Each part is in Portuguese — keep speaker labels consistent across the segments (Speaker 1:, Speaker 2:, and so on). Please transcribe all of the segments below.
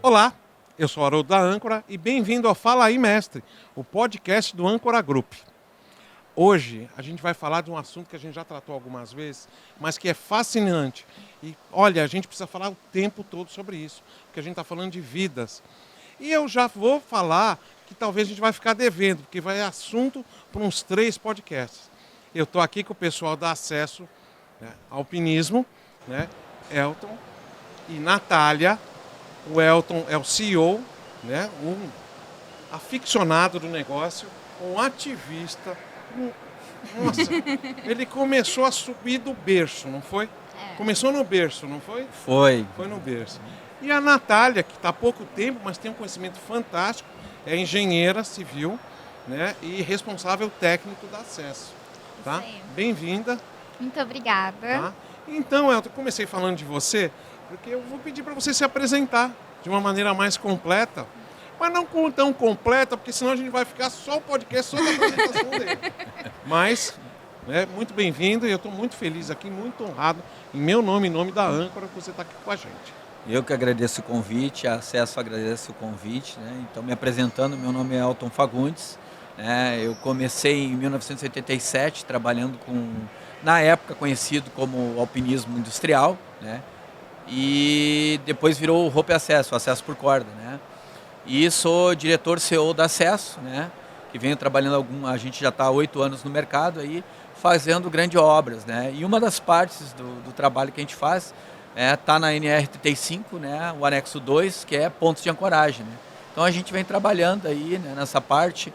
Speaker 1: Olá, eu sou o Haroldo da Âncora e bem-vindo ao Fala Aí Mestre, o podcast do Âncora Group. Hoje a gente vai falar de um assunto que a gente já tratou algumas vezes, mas que é fascinante. E olha, a gente precisa falar o tempo todo sobre isso, porque a gente está falando de vidas. E eu já vou falar que talvez a gente vai ficar devendo, porque vai assunto para uns 3 podcasts. Eu estou aqui com o pessoal da Acesso, Alpinismo, Elton e Natália. O Elton é o CEO, um aficionado do negócio, um ativista. Nossa, ele começou a subir do berço, não foi? Começou no berço, não foi?
Speaker 2: Foi.
Speaker 1: Foi no berço. E a Natália, que está há pouco tempo, mas tem um conhecimento fantástico, é engenheira civil, e responsável técnico da Acesso. Tá? Bem-vinda.
Speaker 3: Muito obrigada.
Speaker 1: Tá? Então, Elton, eu comecei falando de você, porque eu vou pedir para você se apresentar de uma maneira mais completa, mas não tão completa, porque senão a gente vai ficar só o podcast, só da apresentação dele. Mas, muito bem-vindo e eu estou muito feliz aqui, muito honrado, em meu nome e em nome da Âncora, que você está aqui com a gente.
Speaker 2: Eu que agradeço o convite, a Acesso agradece o convite. Então, me apresentando, meu nome é Elton Fagundes. Eu comecei em 1987 trabalhando na época conhecido como alpinismo industrial, e depois virou o Rope Acesso, Acesso por Corda, E sou diretor CEO da Acesso, que venho trabalhando a gente já está há 8 anos no mercado aí, fazendo grandes obras, E uma das partes do trabalho que a gente faz está na NR35, o anexo 2, que é pontos de ancoragem, Então a gente vem trabalhando aí nessa parte.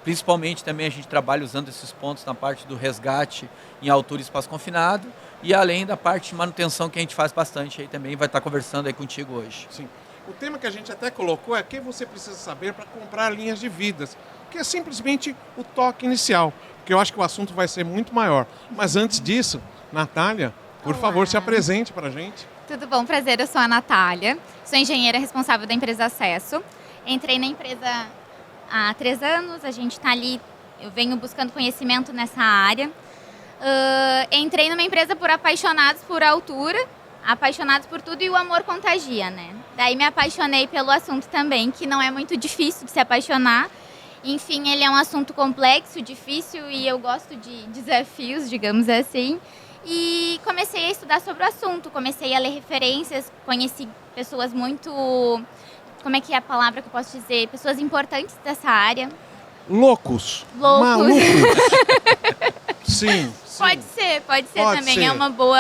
Speaker 2: Principalmente também a gente trabalha usando esses pontos na parte do resgate em altura e espaço confinado, e além da parte de manutenção que a gente faz bastante aí também, vai estar conversando aí contigo hoje.
Speaker 1: Sim. O tema que a gente até colocou é o que você precisa saber para comprar linhas de vidas, que é simplesmente o toque inicial, porque eu acho que o assunto vai ser muito maior. Mas antes disso, Natália, por favor, se apresente para a gente.
Speaker 3: Tudo bom, prazer, eu sou a Natália, sou engenheira responsável da empresa Acesso. Entrei na empresa há 3 anos, a gente está ali, eu venho buscando conhecimento nessa área. Entrei numa empresa por apaixonados por altura, apaixonados por tudo e o amor contagia, Daí me apaixonei pelo assunto também, que não é muito difícil de se apaixonar. Enfim, ele é um assunto complexo, difícil e eu gosto de desafios, digamos assim. E comecei a estudar sobre o assunto, comecei a ler referências, conheci pessoas muito... Como é que é a palavra que eu posso dizer? Pessoas importantes dessa área.
Speaker 1: Loucos. Malucos. Sim.
Speaker 3: Pode ser também. Ser. É uma boa...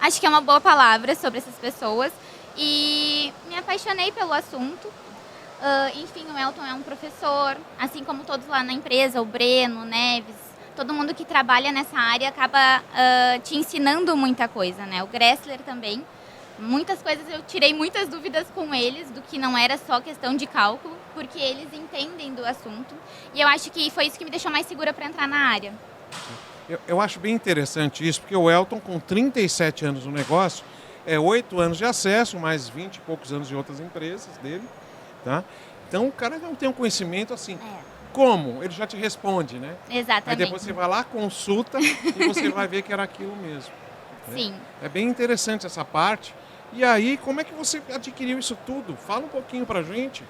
Speaker 3: Acho que é uma boa palavra sobre essas pessoas. E me apaixonei pelo assunto. Enfim, o Elton é um professor, assim como todos lá na empresa, o Breno, o Neves, todo mundo que trabalha nessa área acaba te ensinando muita coisa, O Gressler também. Muitas coisas eu tirei muitas dúvidas com eles, do que não era só questão de cálculo, porque eles entendem do assunto. E eu acho que foi isso que me deixou mais segura para entrar na área.
Speaker 1: Eu acho bem interessante isso, porque o Elton, com 37 anos no negócio, 8 anos de Acesso, mais 20 e poucos anos de outras empresas dele, tá? Então o cara não tem um conhecimento assim. Como? Ele já te responde,
Speaker 3: Exatamente.
Speaker 1: Aí depois você vai lá, consulta e você vai ver que era aquilo mesmo.
Speaker 3: Sim.
Speaker 1: É bem interessante essa parte. E aí, como é que você adquiriu isso tudo? Fala um pouquinho pra gente.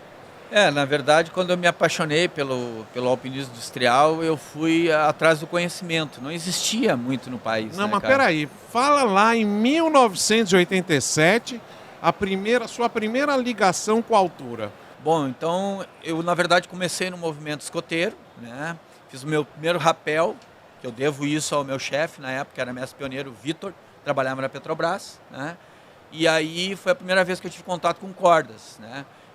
Speaker 2: Na verdade, quando eu me apaixonei pelo alpinismo industrial, eu fui atrás do conhecimento. Não existia muito no país.
Speaker 1: Não, mas peraí. Fala lá em 1987, sua primeira ligação com a altura.
Speaker 2: Bom, então, eu na verdade comecei no movimento escoteiro, Fiz o meu primeiro rapel, que eu devo isso ao meu chefe, na época era mestre pioneiro Vitor, trabalhava na Petrobras, E aí foi a primeira vez que eu tive contato com cordas,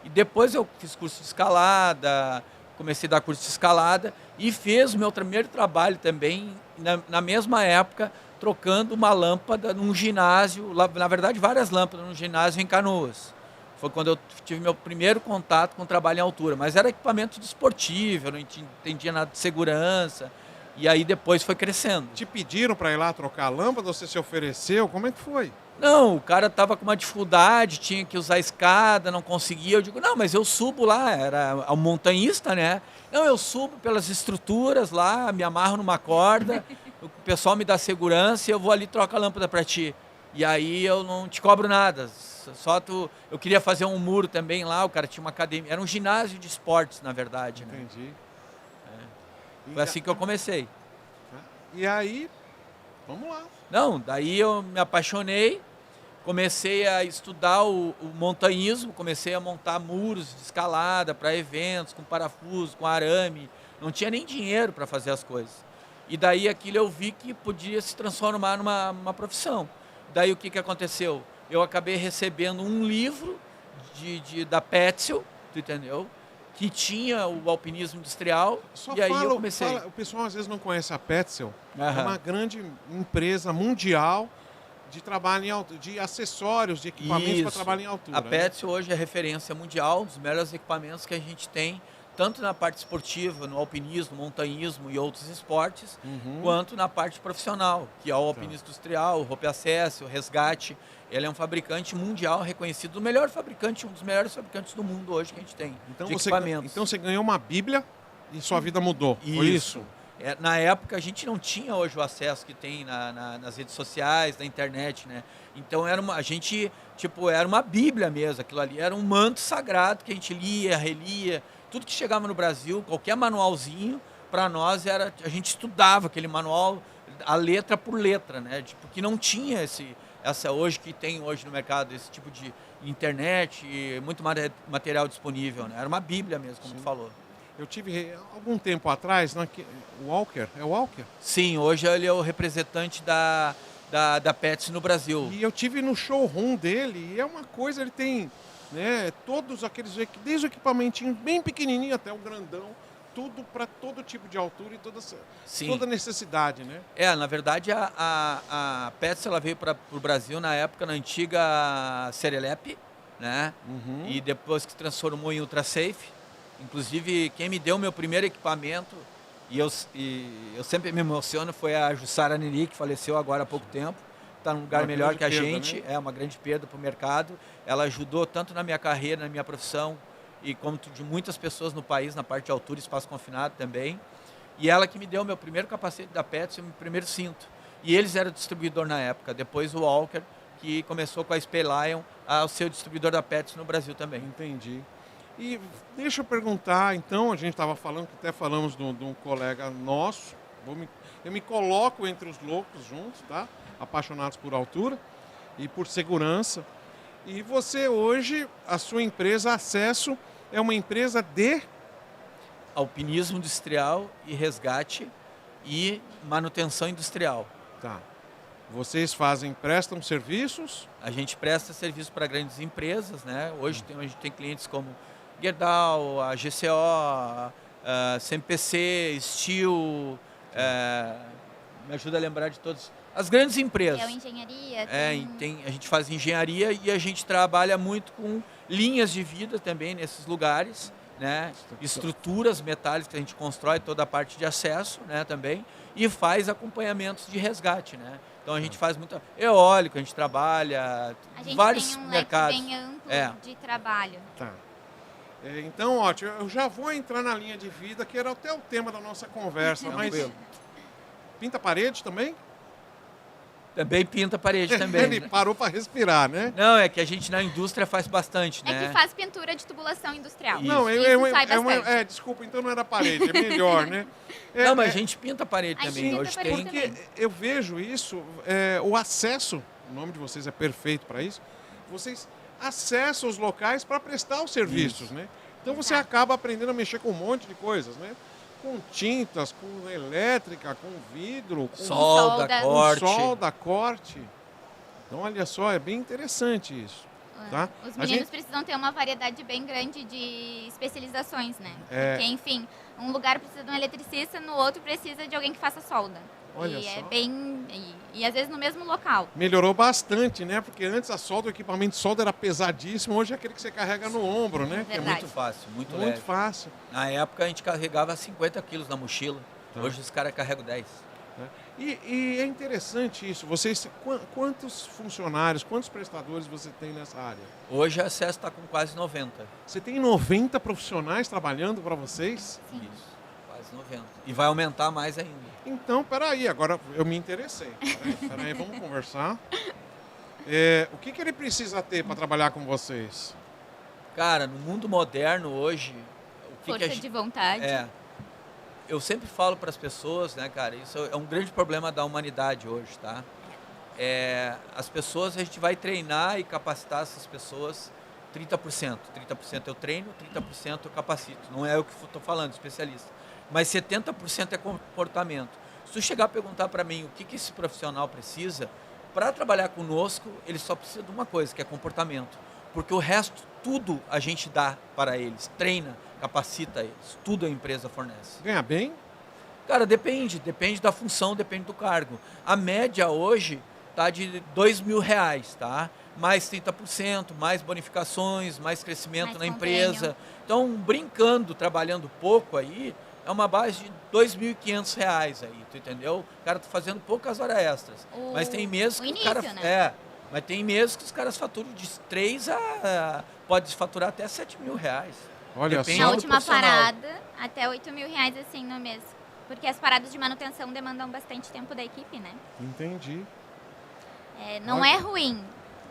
Speaker 2: E depois eu fiz curso de escalada, comecei a dar curso de escalada e fiz o meu primeiro trabalho também, na mesma época, trocando uma lâmpada num ginásio, na verdade várias lâmpadas num ginásio em Canoas. Foi quando eu tive meu primeiro contato com o trabalho em altura, mas era equipamento desportivo, eu não entendia nada de segurança. E aí depois foi crescendo.
Speaker 1: Te pediram para ir lá trocar a lâmpada, você se ofereceu? Como é que foi?
Speaker 2: Não, o cara estava com uma dificuldade, tinha que usar a escada, não conseguia. Eu digo, não, mas eu subo lá, era um montanhista, Não, eu subo pelas estruturas lá, me amarro numa corda o pessoal me dá segurança e eu vou ali e troco a lâmpada para ti. E aí eu não te cobro nada. Eu queria fazer um muro também lá, o cara tinha uma academia. Era um ginásio de esportes, na verdade. Né?
Speaker 1: Entendi.
Speaker 2: Foi assim que eu comecei.
Speaker 1: E aí, vamos lá.
Speaker 2: Não, daí eu me apaixonei, comecei a estudar o montanhismo, comecei a montar muros de escalada para eventos, com parafuso, com arame. Não tinha nem dinheiro para fazer as coisas. E daí aquilo eu vi que podia se transformar numa profissão. Daí o que aconteceu? Eu acabei recebendo um livro da Petzl, tu entendeu? Que tinha o alpinismo industrial, e aí eu comecei.
Speaker 1: O pessoal às vezes não conhece a Petzl, é
Speaker 2: Aham.
Speaker 1: uma grande empresa mundial de trabalho de acessórios, de equipamentos para
Speaker 2: Isso.
Speaker 1: trabalho em altura.
Speaker 2: A Petzl hoje é referência mundial, um dos melhores equipamentos que a gente tem, tanto na parte esportiva, no alpinismo, montanhismo e outros esportes, quanto na parte profissional, que é o alpinismo industrial, o Rope Access, o Resgate. Ele é um fabricante mundial reconhecido, o melhor fabricante, um dos melhores fabricantes do mundo hoje que a gente tem, de equipamentos.
Speaker 1: Então você ganhou uma Bíblia e sua vida mudou, foi isso?
Speaker 2: Na época a gente não tinha hoje o acesso que tem nas redes sociais, na internet, né? Então era uma Bíblia mesmo, aquilo ali era um manto sagrado que a gente lia, relia, tudo que chegava no Brasil, qualquer manualzinho, para nós a gente estudava aquele manual, a letra por letra, né? Porque não tinha essa hoje que tem hoje no mercado, esse tipo de internet e muito material disponível, né? Era uma Bíblia mesmo, como tu falou.
Speaker 1: Eu tive algum tempo atrás, o Walker, é o Walker?
Speaker 2: Sim, hoje ele é o representante da Petzl no Brasil.
Speaker 1: E eu tive no showroom dele e é uma coisa, ele tem, né, todos aqueles, desde o equipamentinho bem pequenininho até o grandão, tudo para todo tipo de altura e toda necessidade, né?
Speaker 2: Na verdade a Petzl ela veio para o Brasil na época, na antiga Cerelep, né? E depois que se transformou em Ultrasafe. Inclusive, quem me deu o meu primeiro equipamento, e eu sempre me emociono, foi a Jussara Neri, que faleceu agora há pouco tempo. Está num lugar melhor que a gente, né? É uma grande perda para o mercado. Ela ajudou tanto na minha carreira, na minha profissão, e como de muitas pessoas no país, na parte de altura e espaço confinado também. E ela que me deu o meu primeiro capacete da Petzl e o meu primeiro cinto. E eles eram distribuidor na época. Depois o Walker, que começou com a SP Lion, a ser o distribuidor da Petzl no Brasil também.
Speaker 1: Entendi. E deixa eu perguntar, então, a gente estava falando, que até falamos de um colega nosso, eu me coloco entre os loucos juntos, tá? Apaixonados por altura e por segurança. E você hoje, a sua empresa Acesso, é uma empresa de
Speaker 2: alpinismo industrial e resgate e manutenção industrial.
Speaker 1: Tá. Vocês prestam serviços?
Speaker 2: A gente presta serviço para grandes empresas, né? Hoje a gente tem clientes como Gerdau, a GCO, a CMPC, Steel, me ajuda a lembrar de todos. As grandes empresas.
Speaker 3: Engenharia.
Speaker 2: A gente faz engenharia e a gente trabalha muito com linhas de vida também nesses lugares, né? Estruturas metálicas que a gente constrói, toda a parte de acesso, né, também, e faz acompanhamentos de resgate, né? Então a gente faz muito eólico, a gente trabalha vários mercados.
Speaker 3: A gente tem um leque bem amplo de trabalho.
Speaker 1: Tá. Então, ótimo, eu já vou entrar na linha de vida, que era até o tema da nossa conversa, mas pinta parede também?
Speaker 2: Também pinta parede também.
Speaker 1: Ele parou para respirar, né?
Speaker 2: Não, é que a gente na indústria faz bastante, né?
Speaker 3: É que faz pintura de tubulação industrial.
Speaker 1: Não, desculpa, então não era parede, é melhor, né?
Speaker 2: Não, mas a gente pinta parede também.
Speaker 3: Hoje
Speaker 2: tem.
Speaker 1: Porque eu vejo isso, o acesso, o nome de vocês é perfeito para isso, vocês acessam os locais para prestar os serviços, né? Então você acaba aprendendo a mexer com um monte de coisas, né? Com tintas, com elétrica, com vidro, com solda, corte. Então, olha só, é bem interessante isso. Tá?
Speaker 3: Os meninos precisam ter uma variedade bem grande de especializações, né? Porque, enfim, um lugar precisa de um eletricista, no outro precisa de alguém que faça solda.
Speaker 1: Olha
Speaker 3: e
Speaker 1: só.
Speaker 3: é bem... E às vezes no mesmo local.
Speaker 1: Melhorou bastante, né? Porque antes a solda, o equipamento de solda era pesadíssimo, hoje é aquele que você carrega no ombro, né?
Speaker 2: Que é muito fácil, muito leve.
Speaker 1: Muito fácil.
Speaker 2: Na época a gente carregava 50 quilos na mochila, hoje os caras carregam 10.
Speaker 1: E é interessante isso. Vocês, quantos funcionários, quantos prestadores você tem nessa área?
Speaker 2: Hoje a Acesso está com quase 90.
Speaker 1: Você tem 90 profissionais trabalhando para vocês?
Speaker 3: Sim.
Speaker 2: Isso, quase 90. E vai aumentar mais ainda.
Speaker 1: Então, peraí, agora eu me interessei. Peraí, vamos conversar. O que ele precisa ter para trabalhar com vocês?
Speaker 2: Cara, no mundo moderno hoje, o que
Speaker 3: Força
Speaker 2: a gente...
Speaker 3: de vontade.
Speaker 2: Eu sempre falo para as pessoas, né, cara, isso é um grande problema da humanidade hoje, tá? As pessoas, a gente vai treinar e capacitar essas pessoas 30%. 30% eu treino, 30% eu capacito. Não é o que eu estou falando, especialista. Mas 70% é comportamento. Se tu chegar a perguntar para mim o que esse profissional precisa, para trabalhar conosco, ele só precisa de uma coisa, que é comportamento. Porque o resto, tudo a gente dá para eles. Treina, capacita eles. Tudo a empresa fornece.
Speaker 1: Ganha bem?
Speaker 2: Cara, depende da função, depende do cargo. A média hoje tá de R$2.000, tá? Mais 30%, mais bonificações, mais crescimento
Speaker 3: Mais
Speaker 2: na
Speaker 3: convênio.
Speaker 2: empresa. Então, brincando, trabalhando pouco aí, é uma base de R$2.500 aí, tu entendeu? O cara tá fazendo poucas horas extras. Mas tem meses
Speaker 3: o
Speaker 2: que
Speaker 3: início,
Speaker 2: o cara...
Speaker 3: né?
Speaker 2: Mas tem meses que os caras faturam de 3 a... Pode faturar até R$7.000.
Speaker 1: Olha
Speaker 2: Depende
Speaker 1: só.
Speaker 3: Na
Speaker 2: do
Speaker 3: última
Speaker 2: profissional.
Speaker 3: parada, até R$8.000 assim no mês. Porque as paradas de manutenção demandam bastante tempo da equipe, né?
Speaker 1: Entendi.
Speaker 3: Não
Speaker 1: Olha.
Speaker 3: é ruim.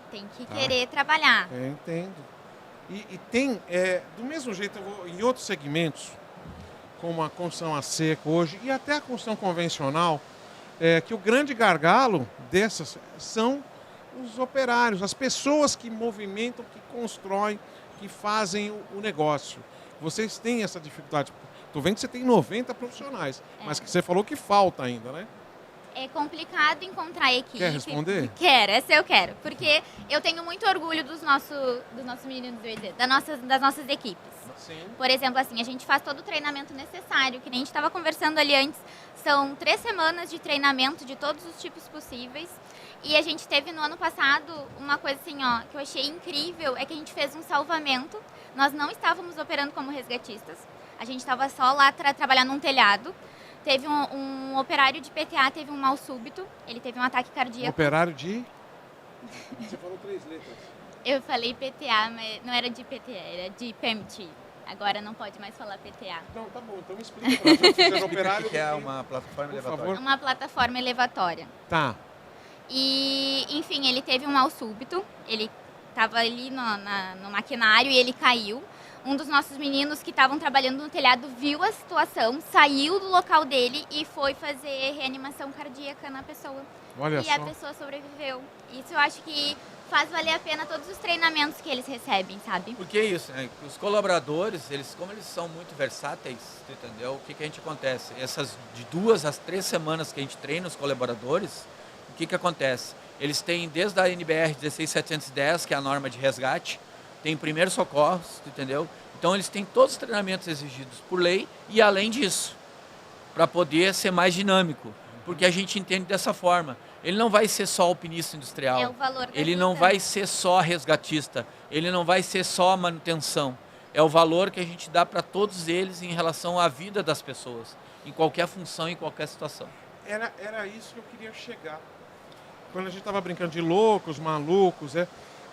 Speaker 3: Tem que
Speaker 1: Tá.
Speaker 3: querer trabalhar.
Speaker 1: Entendo. E tem, do mesmo jeito, em outros segmentos, como a construção a seco hoje, e até a construção convencional, que o grande gargalo dessas são os operários, as pessoas que movimentam, que constroem, que fazem o negócio. Vocês têm essa dificuldade. Estou vendo que você tem 90 profissionais, mas que você falou que falta ainda, né?
Speaker 3: É complicado encontrar equipe.
Speaker 1: Quer responder?
Speaker 3: Quero, essa eu quero. Porque eu tenho muito orgulho dos nossos meninos, eu ia dizer, das nossas equipes.
Speaker 1: Sim.
Speaker 3: Por exemplo, assim, a gente faz todo o treinamento necessário, que nem a gente estava conversando ali antes. São 3 semanas de treinamento de todos os tipos possíveis. E a gente teve no ano passado uma coisa assim, ó, que eu achei incrível, é que a gente fez um salvamento. Nós não estávamos operando como resgatistas. A gente estava só lá trabalhando num telhado. Teve um operário de PTA, teve um mal súbito. Ele teve um ataque cardíaco.
Speaker 1: Operário de... Você falou 3 letras.
Speaker 3: Eu falei PTA, mas não era de PTA, era de PEMT. Agora não pode mais falar PTA.
Speaker 1: Não, tá bom, então me explica pra gente. Você é operário...
Speaker 2: O que é uma plataforma
Speaker 1: Por
Speaker 2: elevatória?
Speaker 1: favor.
Speaker 3: Uma plataforma elevatória.
Speaker 1: Tá.
Speaker 3: E, enfim, ele teve um mal súbito. Ele estava ali no maquinário e ele caiu. Um dos nossos meninos que estavam trabalhando no telhado viu a situação, saiu do local dele e foi fazer reanimação cardíaca na pessoa.
Speaker 1: Olha
Speaker 3: E
Speaker 1: só.
Speaker 3: a pessoa sobreviveu. Isso eu acho que faz valer a pena todos os treinamentos que eles recebem, sabe?
Speaker 2: Porque é isso, né? Os colaboradores, como eles são muito versáteis, tu entendeu? O que a gente acontece? Essas de 2 a 3 semanas que a gente treina os colaboradores, o que acontece? Eles têm desde a NBR 16710, que é a norma de resgate, tem primeiros socorros, tu entendeu? Então eles têm todos os treinamentos exigidos por lei e além disso, para poder ser mais dinâmico, porque a gente entende dessa forma. Ele não vai ser só alpinista industrial.
Speaker 3: É o valor da
Speaker 2: Ele
Speaker 3: vida.
Speaker 2: não vai ser só resgatista. Ele não vai ser só manutenção. É o valor que a gente dá para todos eles em relação à vida das pessoas, em qualquer função, em qualquer situação.
Speaker 1: Era isso que eu queria chegar. Quando a gente estava brincando de loucos, malucos,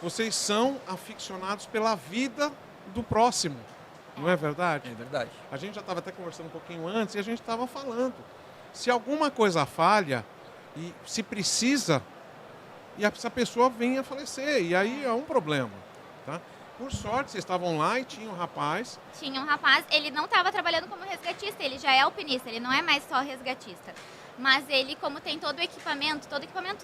Speaker 1: vocês são aficionados pela vida do próximo, não é verdade?
Speaker 2: É verdade.
Speaker 1: A gente já estava até conversando um pouquinho antes e a gente estava falando. Se alguma coisa falha e se precisa, e essa pessoa vem a falecer, e aí é um problema, tá? Por sorte, vocês estavam lá e tinha um rapaz.
Speaker 3: Tinha um rapaz, ele não estava trabalhando como resgatista, ele já é alpinista, ele não é mais só resgatista. Mas ele, como tem todo o equipamento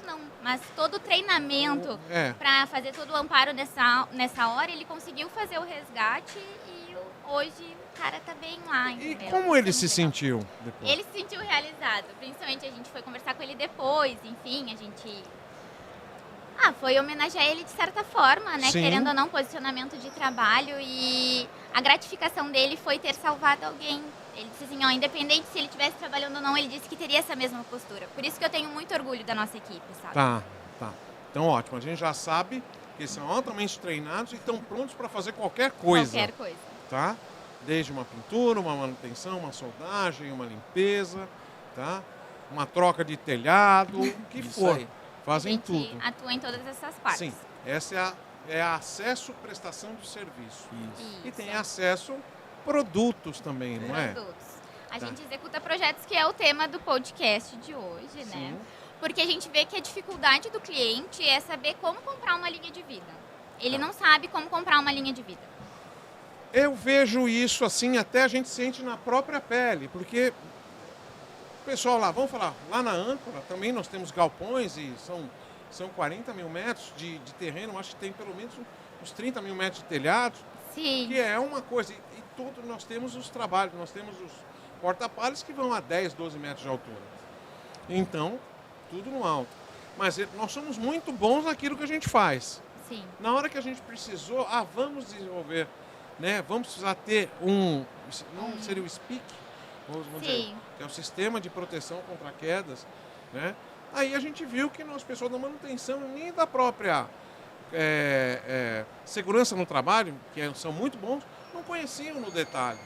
Speaker 3: não, mas todo o treinamento para fazer todo o amparo nessa hora, ele conseguiu fazer o resgate e hoje o cara tá bem lá,
Speaker 1: E
Speaker 3: entendeu?
Speaker 1: como ele
Speaker 3: Isso é
Speaker 1: se
Speaker 3: muito
Speaker 1: sentiu depois?
Speaker 3: legal. Ele se sentiu realizado, principalmente a gente foi conversar com ele depois, enfim, a gente... foi homenagear ele de certa forma, né?
Speaker 1: Sim.
Speaker 3: Querendo ou não, posicionamento de trabalho e a gratificação dele foi ter salvado alguém. Ele disse assim, independente se ele estivesse trabalhando ou não, ele disse que teria essa mesma postura. Por isso que eu tenho muito orgulho da nossa equipe, sabe?
Speaker 1: Tá. Então ótimo, a gente já sabe que eles são altamente treinados e estão prontos para fazer qualquer coisa.
Speaker 3: Qualquer coisa.
Speaker 1: Tá? Desde uma pintura, uma manutenção, uma soldagem, uma limpeza, tá? Uma troca de telhado, o que
Speaker 2: Isso
Speaker 1: for.
Speaker 2: aí.
Speaker 1: Fazem
Speaker 3: A gente
Speaker 1: tudo.
Speaker 3: atua em todas essas partes.
Speaker 1: Sim, essa é a acesso prestação de serviço.
Speaker 2: Isso.
Speaker 3: Isso.
Speaker 1: E tem acesso produtos também, não é?
Speaker 3: Produtos. A
Speaker 1: Tá.
Speaker 3: gente executa projetos que é o tema do podcast de hoje, né?
Speaker 1: Sim.
Speaker 3: Porque a gente vê que a dificuldade do cliente é saber como comprar uma linha de vida. Ele
Speaker 1: Tá.
Speaker 3: não sabe como comprar uma linha de vida.
Speaker 1: Eu vejo isso assim, até a gente sente na própria pele, porque o pessoal lá, vamos falar, lá na Âncora também nós temos galpões e são 40 mil metros de terreno, acho que tem pelo menos uns 30 mil metros de telhado,
Speaker 3: Sim.
Speaker 1: que é uma coisa. E tudo, nós temos os trabalhos, nós temos os porta-palhas que vão a 10, 12 metros de altura. Então, tudo no alto. Mas nós somos muito bons naquilo que a gente faz.
Speaker 3: Sim.
Speaker 1: Na hora que a gente precisou, vamos desenvolver, né? Vamos precisar ter não seria o SPIC, vamos dizer,
Speaker 3: Sim.
Speaker 1: que é o Sistema de Proteção contra Quedas, né? Aí a gente viu que nós, pessoas da manutenção, nem da própria segurança no trabalho, que são muito bons, não conheciam no detalhe.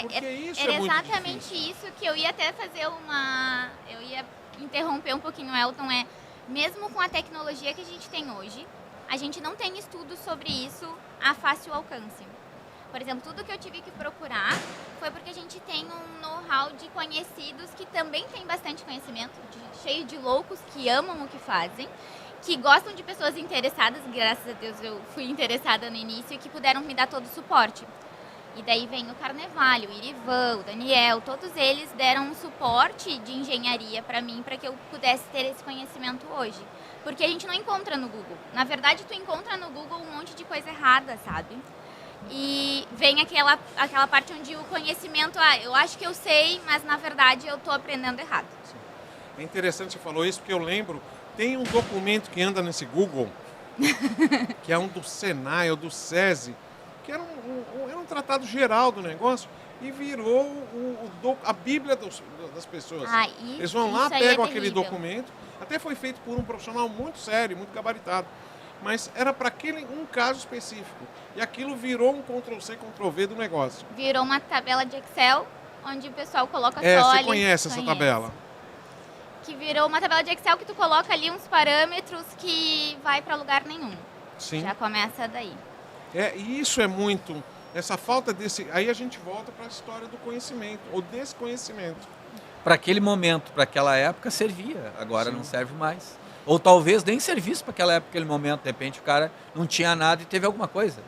Speaker 1: Porque isso
Speaker 3: Era
Speaker 1: é muito
Speaker 3: exatamente
Speaker 1: difícil.
Speaker 3: isso que eu ia até fazer eu ia interromper um pouquinho o Elton, mesmo com a tecnologia que a gente tem hoje, a gente não tem estudos sobre isso a fácil alcance. Por exemplo, tudo que eu tive que procurar foi porque a gente tem um know-how de conhecidos que também tem bastante conhecimento, cheio de loucos que amam o que fazem, que gostam de pessoas interessadas, graças a Deus eu fui interessada no início, e que puderam me dar todo o suporte. E daí vem o Carnevalho, o Irivan, o Daniel, todos eles deram um suporte de engenharia para mim, para que eu pudesse ter esse conhecimento hoje. Porque a gente não encontra no Google. Na verdade, tu encontra no Google um monte de coisa errada, sabe? E vem aquela parte onde o conhecimento, eu acho que eu sei, mas na verdade eu tô aprendendo errado.
Speaker 1: É interessante você falou isso, porque eu lembro, tem um documento que anda nesse Google, que é um do Senai ou do SESI, que era um tratado geral do negócio e virou a Bíblia das pessoas. Eles vão lá, pegam aquele documento, até foi feito por um profissional muito sério, muito gabaritado, mas era para um caso específico. E aquilo virou um Ctrl-C, Ctrl-V do negócio.
Speaker 3: Virou uma tabela de Excel, onde o pessoal coloca
Speaker 1: você conhece essa tabela?
Speaker 3: Que virou uma tabela de Excel que tu coloca ali uns parâmetros que vai para lugar nenhum.
Speaker 1: Sim.
Speaker 3: Já começa daí.
Speaker 1: E isso é muito, essa falta desse... Aí a gente volta para a história do conhecimento, ou desconhecimento.
Speaker 2: Para aquele momento, para aquela época, servia. Agora
Speaker 1: Sim.
Speaker 2: não serve mais. Ou talvez nem servisse para aquela época, aquele momento. De repente o cara não tinha nada e teve alguma coisa.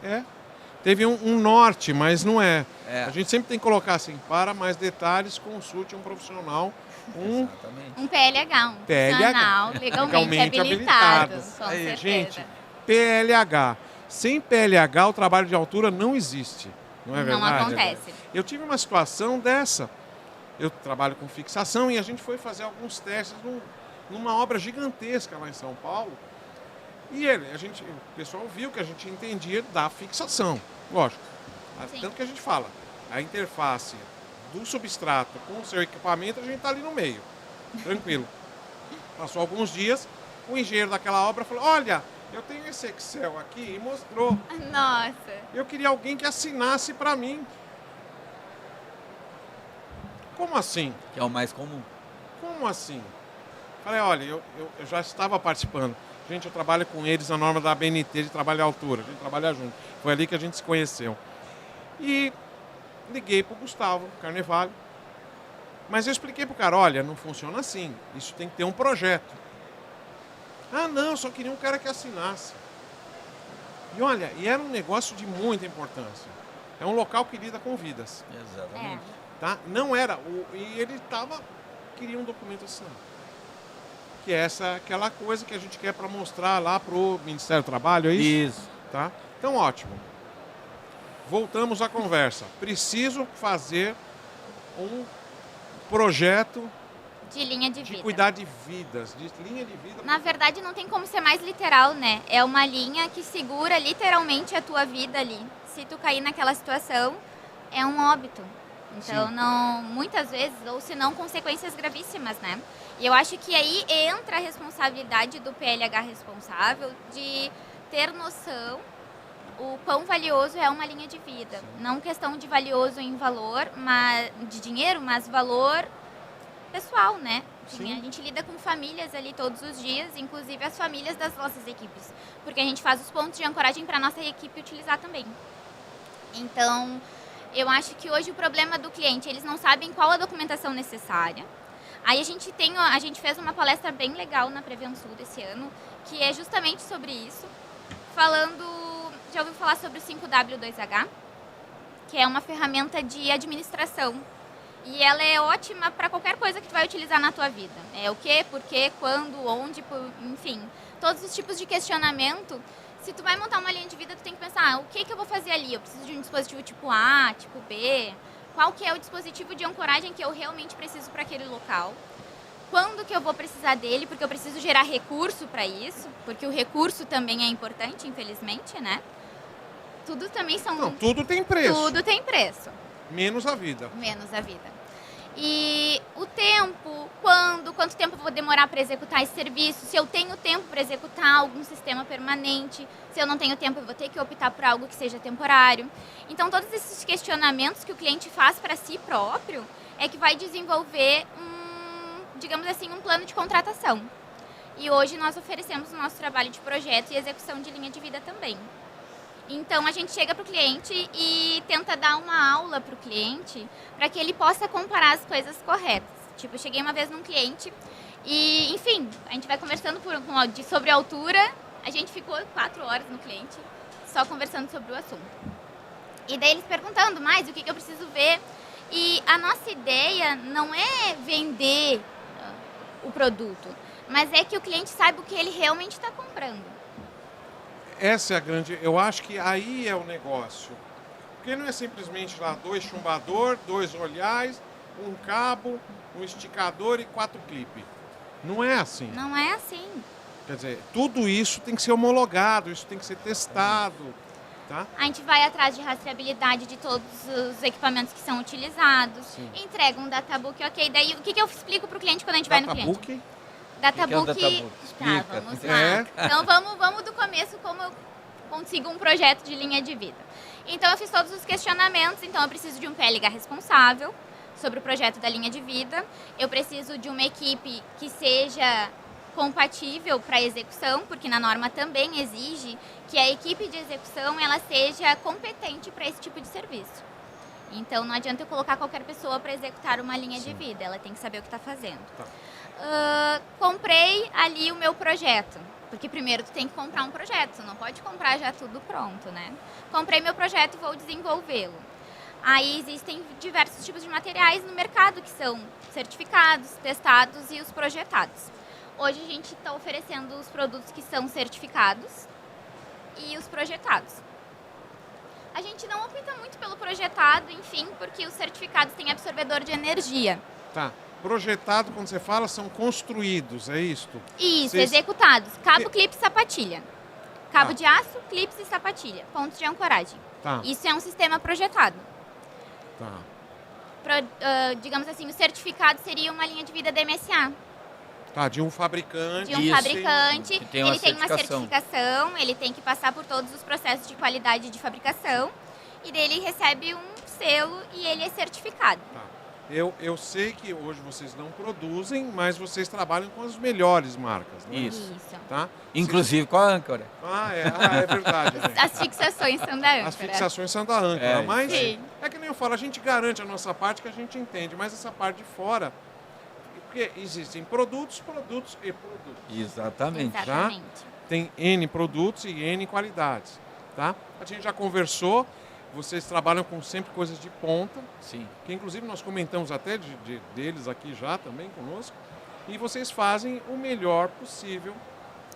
Speaker 1: Teve um norte, mas não é.
Speaker 2: É.
Speaker 1: A gente sempre tem que colocar assim, para mais detalhes, consulte um profissional.
Speaker 2: Exatamente.
Speaker 3: Um PLH, um profissional legalmente habilitado. Com
Speaker 1: Aí,
Speaker 3: certeza.
Speaker 1: gente, PLH. Sem PLH, o trabalho de altura não existe. Não é verdade?
Speaker 3: Não acontece.
Speaker 1: Eu tive uma situação dessa. Eu trabalho com fixação e a gente foi fazer alguns testes numa obra gigantesca lá em São Paulo. E o pessoal viu que a gente entendia da fixação. Lógico.
Speaker 3: Sim.
Speaker 1: Tanto que a gente fala, a interface do substrato com o seu equipamento, a gente está ali no meio. Tranquilo. Passou alguns dias, o engenheiro daquela obra falou, olha, eu tenho esse Excel aqui, e mostrou.
Speaker 3: Nossa.
Speaker 1: Eu queria alguém que assinasse para mim. Como assim?
Speaker 2: Que é o mais comum.
Speaker 1: Como assim? Falei, olha, eu já estava participando. Gente, eu trabalho com eles na norma da ABNT de trabalho de altura. A gente trabalha junto. Foi ali que a gente se conheceu. E liguei para o Gustavo Carnevalho. Mas eu expliquei para o cara, olha, não funciona assim. Isso tem que ter um projeto. Ah, não, eu só queria um cara que assinasse. E olha, era um negócio de muita importância. É um local que lida com vidas.
Speaker 2: Exatamente.
Speaker 1: Tá? Não era. E ele queria um documento assinado. Que é aquela coisa que a gente quer para mostrar lá para o Ministério do Trabalho, é isso?
Speaker 2: Isso.
Speaker 1: Tá? Então, ótimo. Voltamos à conversa. Preciso fazer um projeto
Speaker 3: De linha de
Speaker 1: de
Speaker 3: vida.
Speaker 1: cuidar de vidas, de linha de vida.
Speaker 3: Na verdade, não tem como ser mais literal, né? É uma linha que segura literalmente a tua vida ali. Se tu cair naquela situação, é um óbito. Então, não, muitas vezes, ou se não, consequências gravíssimas, né? E eu acho que aí entra a responsabilidade do PLH responsável de ter noção o quão valioso é uma linha de vida. Não questão de valioso em valor, de dinheiro, mas valor pessoal, né?
Speaker 1: Sim.
Speaker 3: A gente lida com famílias ali todos os dias, inclusive as famílias das nossas equipes. Porque a gente faz os pontos de ancoragem para a nossa equipe utilizar também. Então, Eu acho que hoje o problema do cliente, eles não sabem qual a documentação necessária. Aí a gente fez uma palestra bem legal na Prevensul desse ano, que é justamente sobre isso, já ouviu falar sobre o 5W2H, que é uma ferramenta de administração. E ela é ótima para qualquer coisa que tu vai utilizar na tua vida. É o quê, por quê, quando, onde, enfim. Todos os tipos de questionamento. Se tu vai montar uma linha de vida, tu tem que pensar, o que eu vou fazer ali? Eu preciso de um dispositivo tipo A, tipo B? Qual que é o dispositivo de ancoragem que eu realmente preciso para aquele local? Quando que eu vou precisar dele? Porque eu preciso gerar recurso para isso. Porque o recurso também é importante, infelizmente, né? Tudo também são...
Speaker 1: Não, tudo tem preço.
Speaker 3: Tudo tem preço.
Speaker 1: Menos a vida.
Speaker 3: Menos a vida. E o tempo, quanto tempo eu vou demorar para executar esse serviço, se eu tenho tempo para executar algum sistema permanente, se eu não tenho tempo eu vou ter que optar por algo que seja temporário. Então todos esses questionamentos que o cliente faz para si próprio é que vai desenvolver digamos assim, um plano de contratação. E hoje nós oferecemos o nosso trabalho de projeto e execução de linha de vida também. Então, a gente chega para o cliente e tenta dar uma aula para o cliente para que ele possa comparar as coisas corretas. Tipo, eu cheguei uma vez num cliente e, enfim, a gente vai conversando sobre a altura. A gente ficou 4 horas no cliente só conversando sobre o assunto. E daí eles perguntando mais o que eu preciso ver. E a nossa ideia não é vender o produto, mas é que o cliente saiba o que ele realmente está comprando.
Speaker 1: Essa é a grande... Eu acho que aí é o negócio. Porque não é simplesmente lá 2 chumbador, 2 olhares, um cabo, um esticador e 4 clipes. Não é assim.
Speaker 3: Não é assim.
Speaker 1: Quer dizer, tudo isso tem que ser homologado, isso tem que ser testado. Tá?
Speaker 3: A gente vai atrás de rastreabilidade de todos os equipamentos que são utilizados. Sim. Entrega um databook, ok. Daí, o que eu explico para o cliente quando a gente vai no cliente? Databook?
Speaker 2: Explica.
Speaker 3: Tá, vamos lá. Então, vamos do começo, como eu consigo um projeto de linha de vida. Então, eu fiz todos os questionamentos. Então, eu preciso de um PLH responsável sobre o projeto da linha de vida. Eu preciso de uma equipe que seja compatível para execução, porque na norma também exige que a equipe de execução ela seja competente para esse tipo de serviço. Então, não adianta eu colocar qualquer pessoa para executar uma linha de vida, ela tem que saber o que está fazendo.
Speaker 1: Tá.
Speaker 3: Comprei ali o meu projeto, porque primeiro tu tem que comprar um projeto, tu não pode comprar já tudo pronto, né? Comprei meu projeto e vou desenvolvê-lo. Aí existem diversos tipos de materiais no mercado que são certificados, testados e os projetados. Hoje a gente está oferecendo os produtos que são certificados e os projetados. A gente não opta muito pelo projetado, enfim, porque os certificados têm absorvedor de energia.
Speaker 1: Tá. Projetado, quando você fala, são construídos, é isto?
Speaker 3: Isso, executados. Cabo, clipe e sapatilha. Cabo de aço, clips e sapatilha. Pontos de ancoragem.
Speaker 1: Tá.
Speaker 3: Isso é um sistema projetado.
Speaker 1: Tá.
Speaker 3: Digamos assim, o certificado seria uma linha de vida DMSA.
Speaker 1: Tá, de um fabricante.
Speaker 3: De um fabricante.
Speaker 2: Ele tem uma
Speaker 3: certificação, ele tem que passar por todos os processos de qualidade de fabricação. E daí ele recebe um selo e ele é certificado.
Speaker 1: Tá. Eu sei que hoje vocês não produzem, mas vocês trabalham com as melhores marcas, né?
Speaker 2: Isso.
Speaker 1: Tá?
Speaker 2: Inclusive com a âncora.
Speaker 1: É verdade. Gente.
Speaker 3: As fixações são da âncora.
Speaker 1: As fixações são da âncora, mas
Speaker 3: sim.
Speaker 1: É que nem eu falo, a gente garante a nossa parte que a gente entende, mas essa parte de fora, porque existem produtos e produtos.
Speaker 2: Exatamente.
Speaker 3: Exatamente.
Speaker 1: Tem N produtos e N qualidades, tá? A gente já conversou. Vocês trabalham com sempre coisas de ponta.
Speaker 2: Sim.
Speaker 1: Que inclusive nós comentamos até deles aqui já também conosco. E vocês fazem o melhor possível,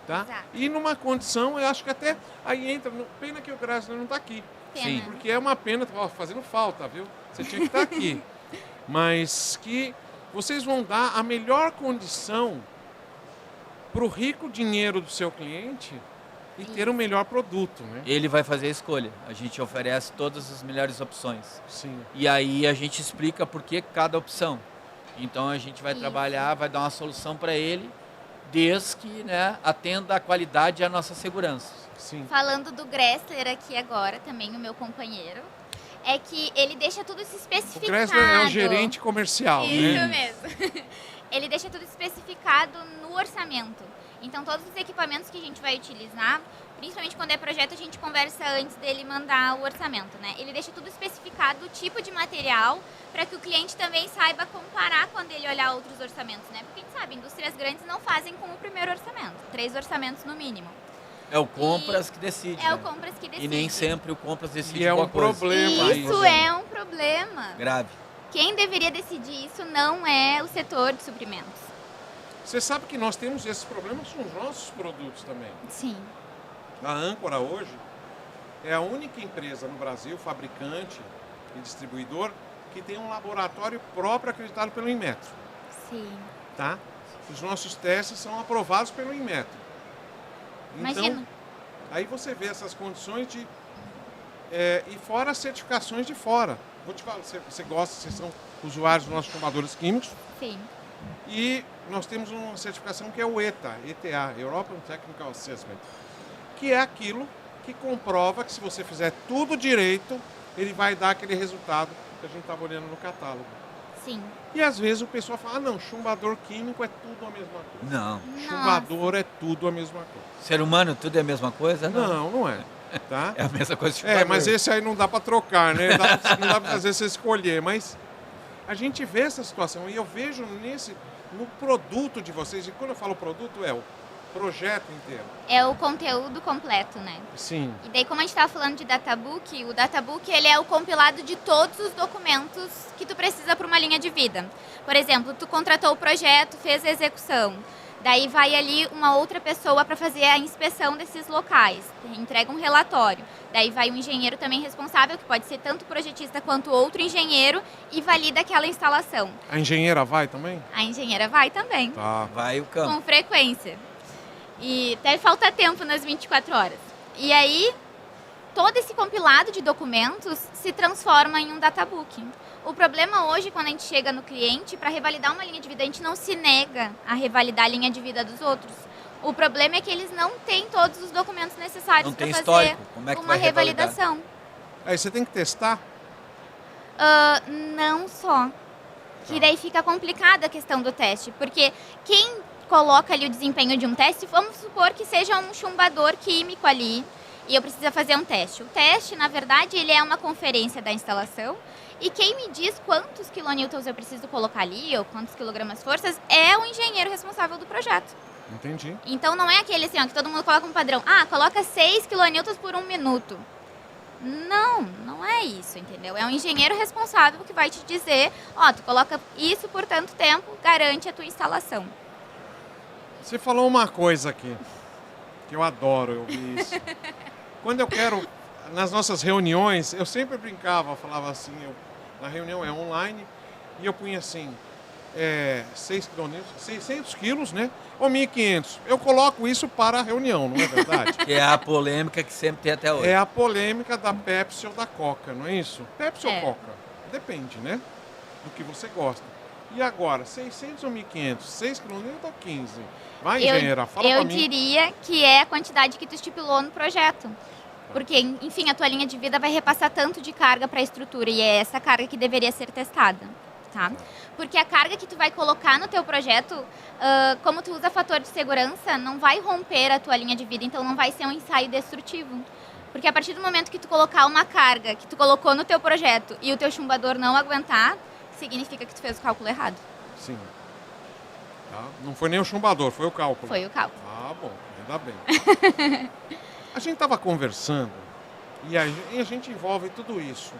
Speaker 1: tá?
Speaker 3: Exato.
Speaker 1: E numa condição, eu acho que até aí entra, pena que o Graça não está aqui.
Speaker 3: Pena.
Speaker 2: Sim.
Speaker 1: Porque é uma pena, fazendo falta, viu? Você tinha que estar aqui. Mas que vocês vão dar a melhor condição para o rico dinheiro do seu cliente e ter o melhor produto, né?
Speaker 2: Ele vai fazer a escolha. A gente oferece todas as melhores opções.
Speaker 1: Sim.
Speaker 2: E aí a gente explica por que cada opção. Então a gente vai
Speaker 3: Isso.
Speaker 2: trabalhar, vai dar uma solução para ele, desde que, né, atenda a qualidade e a nossa segurança.
Speaker 1: Sim.
Speaker 3: Falando do Gressler aqui agora, também o meu companheiro, é que ele deixa tudo se especificado.
Speaker 1: O Gressler é o gerente comercial,
Speaker 3: Isso
Speaker 1: né?
Speaker 3: mesmo. Ele deixa tudo especificado no orçamento. Então, todos os equipamentos que a gente vai utilizar, principalmente quando é projeto, a gente conversa antes dele mandar o orçamento, né? Ele deixa tudo especificado, o tipo de material, para que o cliente também saiba comparar quando ele olhar outros orçamentos, né? Porque a gente sabe, indústrias grandes não fazem com o primeiro orçamento, 3 orçamentos no mínimo.
Speaker 2: É o compras que decide.
Speaker 3: É
Speaker 2: né?
Speaker 3: o compras que decide.
Speaker 2: E nem sempre o compras decide
Speaker 1: E é um
Speaker 2: boa coisa.
Speaker 1: problema
Speaker 3: Isso é um problema.
Speaker 2: Grave.
Speaker 3: Quem deveria decidir isso não é o setor de suprimentos.
Speaker 1: Você sabe que nós temos esses problemas com os nossos produtos também.
Speaker 3: Sim.
Speaker 1: A Âncora hoje é a única empresa no Brasil, fabricante e distribuidor, que tem um laboratório próprio acreditado pelo Inmetro.
Speaker 3: Sim.
Speaker 1: Tá? Os nossos testes são aprovados pelo Inmetro.
Speaker 3: Imagina.
Speaker 1: Então, aí você vê essas condições de... e fora as certificações de fora. Vou te falar, você gosta, vocês são usuários dos nossos chumbadores químicos.
Speaker 3: Sim.
Speaker 1: E nós temos uma certificação que é o ETA, European Technical Assessment, que é aquilo que comprova que se você fizer tudo direito, ele vai dar aquele resultado que a gente estava olhando no catálogo.
Speaker 3: Sim.
Speaker 1: E às vezes o pessoal fala, não, chumbador químico é tudo a mesma coisa.
Speaker 2: Não.
Speaker 1: Chumbador é tudo a mesma coisa.
Speaker 2: Ser humano, tudo é a mesma coisa?
Speaker 1: Não, não é. Tá?
Speaker 2: É a mesma coisa que chumbador.
Speaker 1: Mas esse aí não dá para trocar, né? Não dá para fazer você escolher, mas a gente vê essa situação e eu vejo no produto de vocês, e quando eu falo produto é o projeto inteiro.
Speaker 3: É o conteúdo completo, né?
Speaker 1: Sim.
Speaker 3: E daí, como a gente estava falando de databook, o databook ele é o compilado de todos os documentos que tu precisa para uma linha de vida. Por exemplo, tu contratou o projeto, fez a execução. Daí vai ali uma outra pessoa para fazer a inspeção desses locais, entrega um relatório. Daí vai um engenheiro também responsável, que pode ser tanto projetista quanto outro engenheiro, e valida aquela instalação.
Speaker 1: A engenheira vai também?
Speaker 3: A engenheira vai também,
Speaker 1: Tá.
Speaker 2: Vai o campo.
Speaker 3: com frequência. E até falta tempo nas 24 horas. E aí, todo esse compilado de documentos se transforma em um databook. O problema hoje, quando a gente chega no cliente, para revalidar uma linha de vida, a gente não se nega a revalidar a linha de vida dos outros. O problema é que eles não têm todos os documentos necessários
Speaker 2: Não
Speaker 3: para
Speaker 2: tem
Speaker 3: fazer
Speaker 2: histórico. Como é que
Speaker 3: uma
Speaker 2: vai revalidar?
Speaker 3: revalidação.
Speaker 1: Aí você tem que testar?
Speaker 3: Não só. Que daí fica complicada a questão do teste, porque quem coloca ali o desempenho de um teste, vamos supor que seja um chumbador químico ali, e eu preciso fazer um teste. O teste, na verdade, ele é uma conferência da instalação, e quem me diz quantos quilonewtons eu preciso colocar ali, ou quantos quilogramas forças, é o engenheiro responsável do projeto.
Speaker 1: Entendi.
Speaker 3: Então não é aquele assim, ó, que todo mundo coloca um padrão. Ah, coloca 6 quilonewtons por 1 minuto. Não é isso, entendeu? É um engenheiro responsável que vai te dizer, ó, tu coloca isso por tanto tempo, garante a tua instalação.
Speaker 1: Você falou uma coisa aqui, que eu adoro ouvir isso. Quando eu quero, nas nossas reuniões, eu sempre brincava, falava assim, na reunião é online, e eu punha assim, 600 quilos, né? Ou 1.500. Eu coloco isso para a reunião, não é verdade?
Speaker 2: Que é a polêmica que sempre tem até hoje.
Speaker 1: É a polêmica da Pepsi ou da Coca, não é isso? Pepsi ou
Speaker 3: É.
Speaker 1: Coca? Depende, né? Do que você gosta. E agora, 600 ou 1.500? 6 quilômetros ou 15? Vai, engenheira, fala pra
Speaker 3: Eu
Speaker 1: mim.
Speaker 3: diria que é a quantidade que tu estipulou no projeto. Porque, enfim, a tua linha de vida vai repassar tanto de carga para a estrutura e é essa carga que deveria ser testada, tá? Porque a carga que tu vai colocar no teu projeto, como tu usa fator de segurança, não vai romper a tua linha de vida, então não vai ser um ensaio destrutivo. Porque a partir do momento que tu colocar uma carga que tu colocou no teu projeto e o teu chumbador não aguentar, significa que tu fez o cálculo errado.
Speaker 1: Sim. Tá? Não foi nem o chumbador, foi o cálculo.
Speaker 3: Foi o cálculo.
Speaker 1: Ah, bom, ainda bem. A gente estava conversando e a gente envolve tudo isso.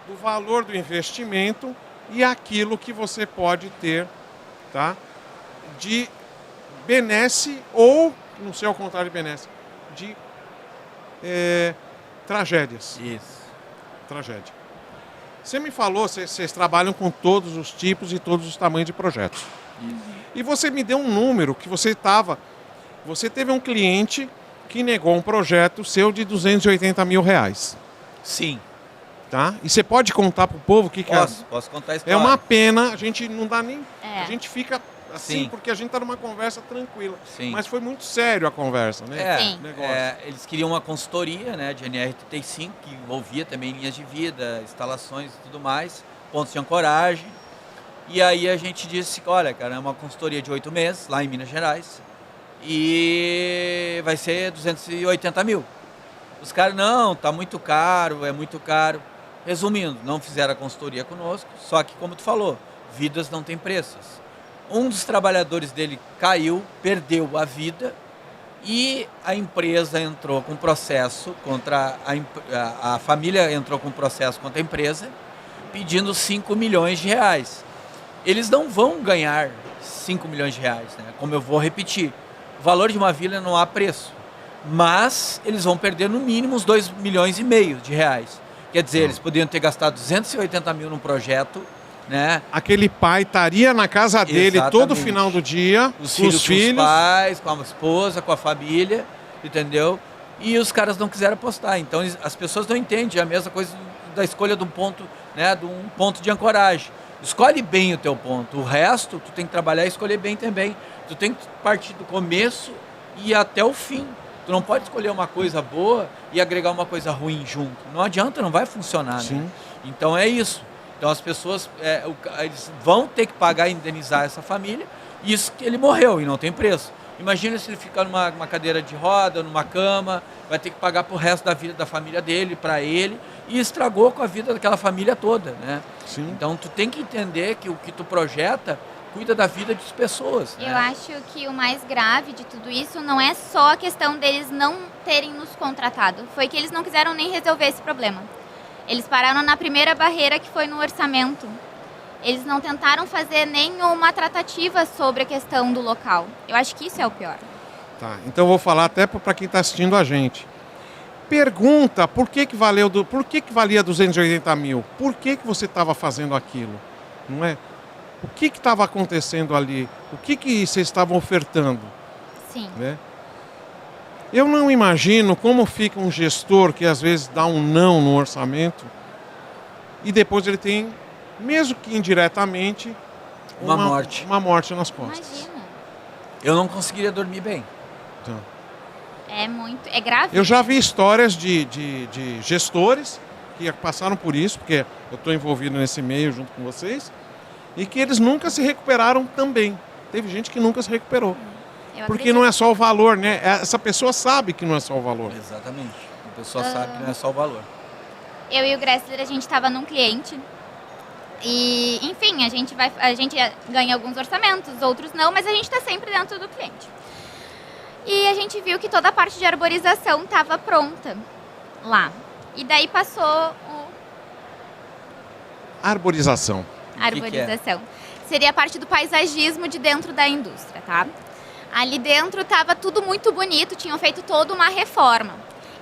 Speaker 1: Do valor do investimento e aquilo que você pode ter, tá? De benesse ou, não sei ao contrário de benesse, de tragédias.
Speaker 2: Isso.
Speaker 1: Tragédia. Você me falou, vocês trabalham com todos os tipos e todos os tamanhos de projetos.
Speaker 2: Isso.
Speaker 1: E você me deu um número que você teve um cliente que negou um projeto seu de 280 mil reais.
Speaker 2: Sim.
Speaker 1: Tá? E você pode contar pro povo o que
Speaker 2: Posso contar a
Speaker 1: é
Speaker 2: história.
Speaker 1: uma pena, a gente não dá nem...
Speaker 3: É.
Speaker 1: A gente fica assim,
Speaker 2: Sim.
Speaker 1: porque a gente tá numa conversa tranquila.
Speaker 2: Sim.
Speaker 1: Mas foi muito sério a conversa, né?
Speaker 3: Sim.
Speaker 1: Negócio.
Speaker 2: Eles queriam uma consultoria, né, de NR35, que envolvia também linhas de vida, instalações e tudo mais, pontos de ancoragem. E aí a gente disse, olha, cara, é uma consultoria de 8 meses, lá em Minas Gerais, e vai ser 280 mil. Os caras, não, tá muito caro, é muito caro. Resumindo, não fizeram a consultoria conosco, só que, como tu falou, vidas não têm preços. Um dos trabalhadores dele caiu, perdeu a vida, e a empresa entrou com processo contra a família entrou com processo contra a empresa, pedindo 5 milhões de reais. Eles não vão ganhar 5 milhões de reais, né? Como eu vou repetir, o valor de uma vila não há preço, mas eles vão perder no mínimo uns 2,5 milhões de reais. Quer dizer, eles poderiam ter gastado 280 mil num projeto, né?
Speaker 1: Aquele pai estaria na casa dele todo
Speaker 2: Exatamente.
Speaker 1: final do dia,
Speaker 2: Os
Speaker 1: com os filhos.
Speaker 2: com os pais, com a esposa, com a família, entendeu? E os caras não quiseram apostar. Então as pessoas não entendem. É a mesma coisa da escolha de um ponto, né? De um ponto de ancoragem. Escolhe bem o teu ponto. O resto, tu tem que trabalhar e escolher bem também. Tu tem que partir do começo e ir até o fim. Tu não pode escolher uma coisa boa e agregar uma coisa ruim junto. Não adianta, não vai funcionar.
Speaker 1: Sim.
Speaker 2: Né? Então é isso. Então as pessoas, eles vão ter que pagar e indenizar essa família. Isso que ele morreu e não tem preço. Imagina se ele ficar numa cadeira de roda, numa cama, vai ter que pagar pro resto da vida da família dele, para ele, e estragou com a vida daquela família toda, né?
Speaker 1: Sim.
Speaker 2: Então tu tem que entender que o que tu projeta cuida da vida das pessoas.
Speaker 3: Eu
Speaker 2: Né?
Speaker 3: acho que o mais grave de tudo isso não é só a questão deles não terem nos contratado. Foi que eles não quiseram nem resolver esse problema. Eles pararam na primeira barreira, que foi no orçamento. Eles não tentaram fazer nenhuma tratativa sobre a questão do local. Eu acho que isso é o pior.
Speaker 1: Tá, então eu vou falar até para quem está assistindo a gente. Pergunta por que valia 280 mil? Por que você estava fazendo aquilo? Não é? O que estava acontecendo ali? O que vocês estavam ofertando?
Speaker 3: Sim.
Speaker 1: Né? Eu não imagino como fica um gestor que às vezes dá um não no orçamento e depois ele tem, mesmo que indiretamente,
Speaker 2: Uma morte.
Speaker 1: Uma morte nas costas.
Speaker 3: Imagina.
Speaker 2: Eu não conseguiria dormir bem.
Speaker 1: Então,
Speaker 3: É grave.
Speaker 1: eu já vi histórias de gestores que passaram por isso, porque eu estou envolvido nesse meio junto com vocês, e que eles nunca se recuperaram também. Teve gente que nunca se recuperou.
Speaker 3: Eu
Speaker 1: Porque
Speaker 3: acredito.
Speaker 1: não é só o valor, né? Essa pessoa sabe que não é só o valor.
Speaker 2: Exatamente. A pessoa sabe que não é só o valor.
Speaker 3: Eu e o Gressler, a gente estava num cliente. E, enfim, a gente ganha alguns orçamentos, outros não, mas a gente está sempre dentro do cliente. E a gente viu que toda a parte de arborização estava pronta lá. E daí passou
Speaker 1: Arborização.
Speaker 3: a arborização. Seria a parte do paisagismo de dentro da indústria, tá? Ali dentro estava tudo muito bonito, tinham feito toda uma reforma.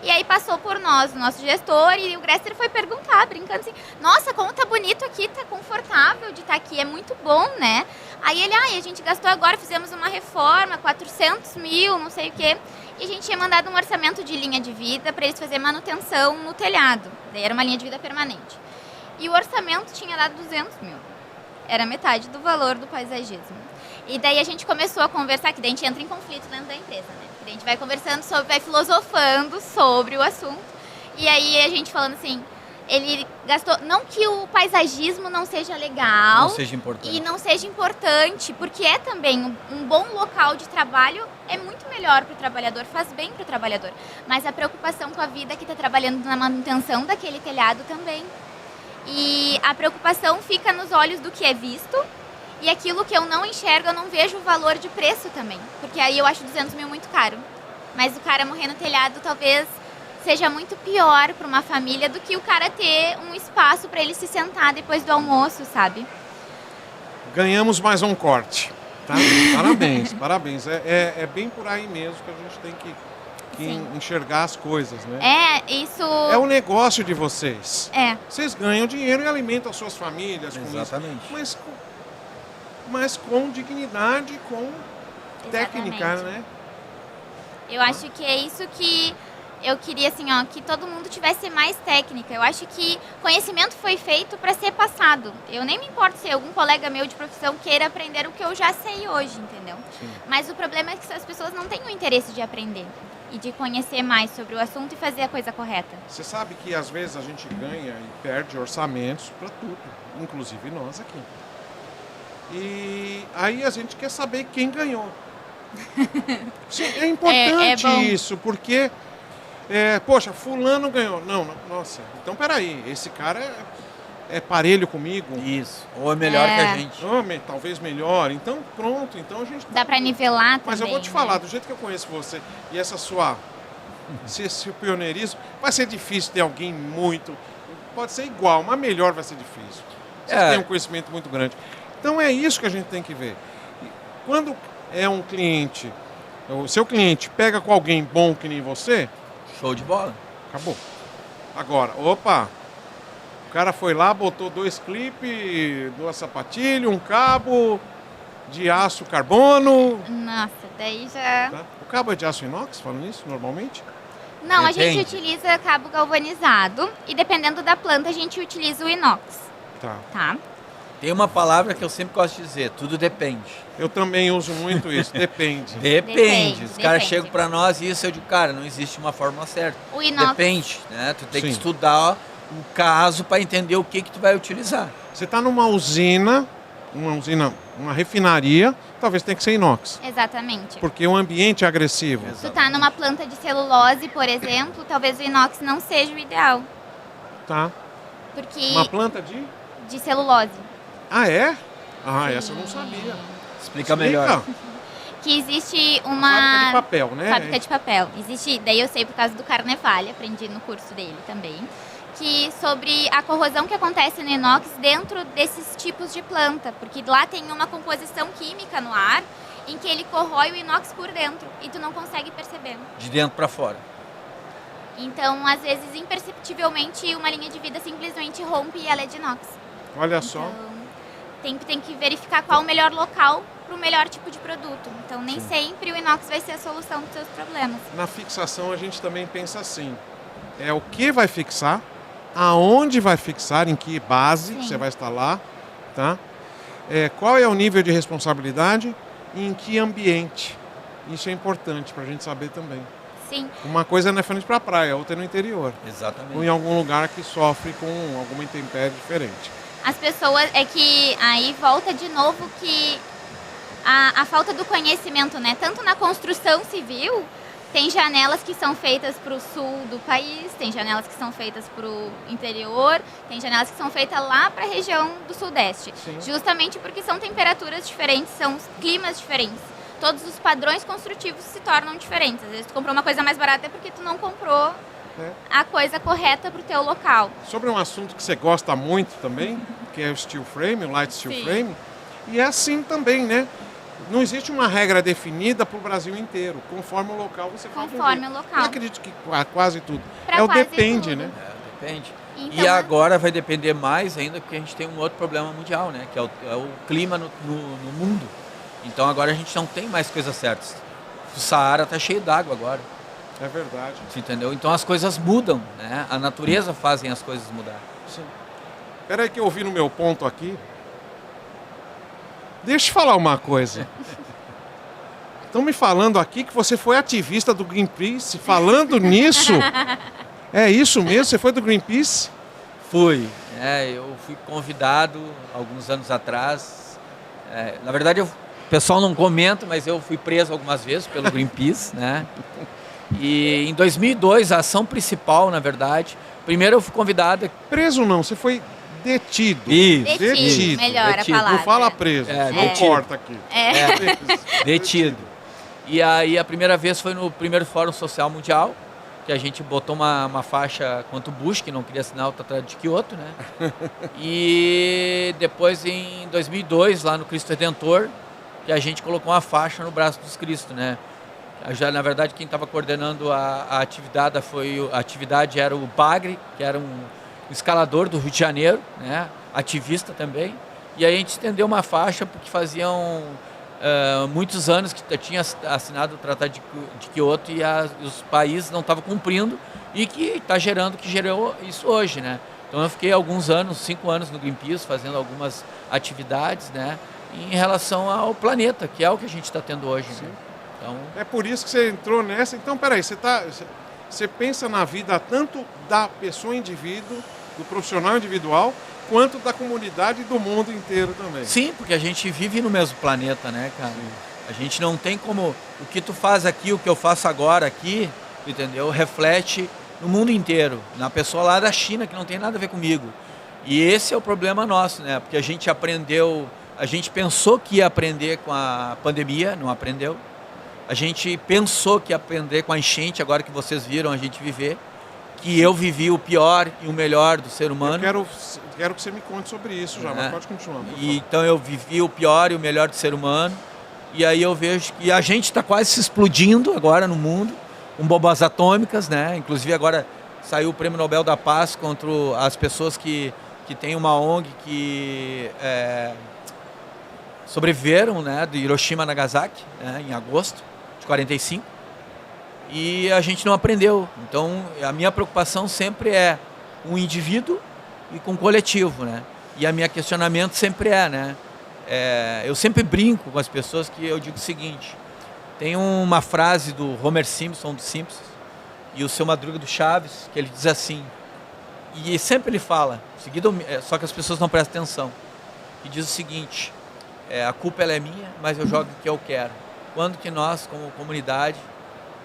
Speaker 3: E aí passou por nós, o nosso gestor, e o Gressler foi perguntar, brincando assim, nossa, como tá bonito aqui, tá confortável de estar aqui, é muito bom, né? Aí ele, a gente gastou agora, fizemos uma reforma, 400 mil, não sei o quê, e a gente tinha mandado um orçamento de linha de vida para eles fazerem manutenção no telhado, daí era uma linha de vida permanente. E o orçamento tinha dado 200 mil, era metade do valor do paisagismo. E daí a gente começou a conversar, que daí a gente entra em conflito dentro da empresa, né? A gente vai conversando sobre, vai filosofando sobre o assunto. E aí a gente falando assim, ele gastou, não que o paisagismo não seja legal,
Speaker 2: Não seja importante.
Speaker 3: e não seja importante, porque é também um bom local de trabalho, é muito melhor para o trabalhador, faz bem para o trabalhador. Mas a preocupação com a vida que está trabalhando na manutenção daquele telhado também. E a preocupação fica nos olhos do que é visto. E aquilo que eu não enxergo, eu não vejo o valor de preço também. Porque aí eu acho 200 mil muito caro. Mas o cara morrer no telhado talvez seja muito pior para uma família do que o cara ter um espaço para ele se sentar depois do almoço, sabe?
Speaker 1: Ganhamos mais um corte. Tá? Parabéns, parabéns. É bem por aí mesmo que a gente tem que
Speaker 3: Sim.
Speaker 1: enxergar as coisas, né?
Speaker 3: Isso...
Speaker 1: É o negócio de vocês.
Speaker 3: É.
Speaker 1: Vocês ganham dinheiro e alimentam as suas famílias com
Speaker 2: Exatamente.
Speaker 1: isso. Mas com dignidade, com técnica,
Speaker 3: Exatamente.
Speaker 1: né?
Speaker 3: Eu acho que é isso que eu queria, assim, ó, que todo mundo tivesse mais técnica. Eu acho que conhecimento foi feito para ser passado. Eu nem me importo se algum colega meu de profissão queira aprender o que eu já sei hoje, entendeu?
Speaker 1: Sim.
Speaker 3: Mas o problema é que as pessoas não têm o interesse de aprender e de conhecer mais sobre o assunto e fazer a coisa correta.
Speaker 1: Você sabe que às vezes a gente ganha e perde orçamentos para tudo, inclusive nós aqui. E aí a gente quer saber quem ganhou. Sim, é importante
Speaker 3: bom.
Speaker 1: isso, porque, poxa, fulano ganhou. Não, nossa, então peraí, esse cara é parelho comigo?
Speaker 2: Isso. Ou é melhor que a gente.
Speaker 1: Talvez melhor. Então, pronto, então a gente...
Speaker 3: Dá para nivelar também.
Speaker 1: Mas eu vou te falar,
Speaker 3: né?
Speaker 1: do jeito que eu conheço você, e esse pioneirismo, vai ser difícil ter alguém muito... Pode ser igual, mas melhor vai ser difícil. Vocês têm um conhecimento muito grande. Então é isso que a gente tem que ver. Quando é um cliente, o seu cliente pega com alguém bom que nem você,
Speaker 2: Show de bola.
Speaker 1: acabou. Agora, o cara foi lá, botou 2 clipes, 2 sapatilhas, um cabo de aço carbono.
Speaker 3: Nossa, daí já...
Speaker 1: Tá? O cabo é de aço inox, falando isso, normalmente?
Speaker 3: Não, a gente
Speaker 2: Depende.
Speaker 3: utiliza cabo galvanizado e dependendo da planta a gente utiliza o inox,
Speaker 1: Tá.
Speaker 3: tá?
Speaker 2: Tem uma palavra que eu sempre gosto de dizer, tudo depende.
Speaker 1: Eu também uso muito isso, depende.
Speaker 2: Depende. Os caras
Speaker 3: depende.
Speaker 2: chegam pra nós e isso eu digo, cara, não existe uma fórmula certa.
Speaker 3: O inox...
Speaker 2: Depende, né? Tu tem que
Speaker 1: Sim.
Speaker 2: estudar o caso para entender o que tu vai utilizar.
Speaker 1: Você está numa usina, uma refinaria, talvez tenha que ser inox,
Speaker 3: Exatamente.
Speaker 1: porque o ambiente é agressivo.
Speaker 3: Tu tá numa planta de celulose, por exemplo, talvez o inox não seja o ideal,
Speaker 1: Tá?
Speaker 3: porque
Speaker 1: Uma planta de...
Speaker 3: de celulose,
Speaker 1: Ah, é? Ah, essa eu não sabia.
Speaker 2: Explica melhor.
Speaker 3: que existe
Speaker 1: Fábrica de
Speaker 3: uma
Speaker 1: papel, né?
Speaker 3: fábrica de papel. Existe, daí eu sei por causa do Carnevale, aprendi no curso dele também, que sobre a corrosão que acontece no inox dentro desses tipos de planta, porque lá tem uma composição química no ar em que ele corrói o inox por dentro e tu não consegue perceber.
Speaker 2: De dentro para fora.
Speaker 3: Então, às vezes, imperceptivelmente, uma linha de vida simplesmente rompe e ela é de inox.
Speaker 1: Olha só.
Speaker 3: Então, tem que verificar qual o melhor local para o melhor tipo de produto. Então, nem sempre o inox vai ser a solução dos seus problemas.
Speaker 1: Na fixação a gente também pensa assim. É o que vai fixar, aonde vai fixar, em que base
Speaker 3: Sim.
Speaker 1: você vai instalar, tá? Qual é o nível de responsabilidade e em que ambiente. Isso é importante para a gente saber também.
Speaker 3: Sim,
Speaker 1: Uma coisa é na frente para a praia, outra é no interior.
Speaker 2: Exatamente.
Speaker 1: Ou em algum lugar que sofre com alguma intempérie diferente.
Speaker 3: as pessoas... É que aí volta de novo que a falta do conhecimento, né? Tanto na construção civil, tem janelas que são feitas para o sul do país, tem janelas que são feitas para o interior, tem janelas que são feitas lá para a região do sudeste.
Speaker 1: Sim.
Speaker 3: Justamente porque são temperaturas diferentes, são climas diferentes. Todos os padrões construtivos se tornam diferentes. Às vezes tu comprou uma coisa mais barata é porque tu não comprou a coisa correta para o teu local.
Speaker 1: Sobre um assunto que você gosta muito também, que é o steel frame, o light steel
Speaker 3: Sim.
Speaker 1: frame, e é assim também, né? Não existe uma regra definida para o Brasil inteiro. Conforme o local, você faz um
Speaker 3: Conforme
Speaker 1: jeito.
Speaker 3: o local.
Speaker 1: Eu acredito que quase tudo.
Speaker 3: Pra
Speaker 1: o
Speaker 3: quase
Speaker 1: depende,
Speaker 3: tudo.
Speaker 1: né?
Speaker 2: Depende.
Speaker 3: Então,
Speaker 2: E agora vai depender mais ainda porque a gente tem um outro problema mundial, né? Que é o clima no mundo. Então agora a gente não tem mais coisas certas. O Saara tá cheio d'água agora,
Speaker 1: É verdade.
Speaker 2: você entendeu? Então as coisas mudam, né? A natureza fazem as coisas mudar.
Speaker 1: Sim. Espera aí que eu ouvi no meu ponto aqui. Deixa eu falar uma coisa. Estão me falando aqui que você foi ativista do Greenpeace. Falando nisso, é isso mesmo? Você foi do Greenpeace?
Speaker 2: Fui. Eu fui convidado alguns anos atrás. Na verdade, o pessoal não comenta, mas eu fui preso algumas vezes pelo Greenpeace, né? E em 2002, a ação principal, na verdade, primeiro eu fui convidado...
Speaker 1: Preso não, você foi detido.
Speaker 2: Isso,
Speaker 3: detido, melhor
Speaker 2: detido.
Speaker 3: a palavra.
Speaker 1: Não fala preso, não
Speaker 2: detido.
Speaker 1: corta aqui.
Speaker 2: Detido. E aí a primeira vez foi no primeiro Fórum Social Mundial, que a gente botou uma faixa contra o Bush, que não queria assinar o Tratado de Kyoto, né? E depois em 2002, lá no Cristo Redentor, que a gente colocou uma faixa no braço dos Cristo, né? Já, na verdade, quem estava coordenando a atividade era o Bagre, que era um escalador do Rio de Janeiro, né? Ativista também. E aí a gente estendeu uma faixa porque faziam muitos anos que tinha assinado o Tratado de Kyoto e os países não estavam cumprindo e que gerou isso hoje, né? Então eu fiquei alguns anos, 5 anos no Greenpeace, fazendo algumas atividades, né? Em relação ao planeta, que é o que a gente está tendo hoje, né? Então,
Speaker 1: É por isso que você entrou nessa. Então, peraí, você pensa na vida tanto da pessoa indivíduo, do profissional individual, quanto da comunidade e do mundo inteiro também.
Speaker 2: sim, porque a gente vive no mesmo planeta, né, cara? A gente não tem como... O que tu faz aqui, o que eu faço agora aqui, entendeu? Reflete no mundo inteiro. Na pessoa lá da China, que não tem nada a ver comigo. E esse é o problema nosso, né? Porque a gente aprendeu... A gente pensou que ia aprender com a pandemia, não aprendeu. A gente pensou que ia aprender com a enchente, agora que vocês viram a gente viver. Que eu vivi o pior e o melhor do ser humano.
Speaker 1: Eu quero que você me conte sobre isso já, mas pode continuar.
Speaker 2: Então eu vivi o pior e o melhor do ser humano. E aí eu vejo que a gente está quase se explodindo agora no mundo, com bombas atômicas, né? Inclusive agora saiu o Prêmio Nobel da Paz contra as pessoas que têm uma ONG que sobreviveram, né, de Hiroshima e Nagasaki, né, em agosto de 45. E a gente não aprendeu. Então a minha preocupação sempre é um indivíduo e com o coletivo, né? E a minha questionamento sempre né? Eu sempre brinco com as pessoas que eu digo o seguinte: tem uma frase do Homer Simpson, dos Simpsons, e o Seu Madruga do Chaves, que ele diz assim, e sempre ele fala, seguido, só que as pessoas não prestam atenção, e diz o seguinte: a culpa ela é minha, mas eu jogo o que eu quero. Quando que nós, como comunidade,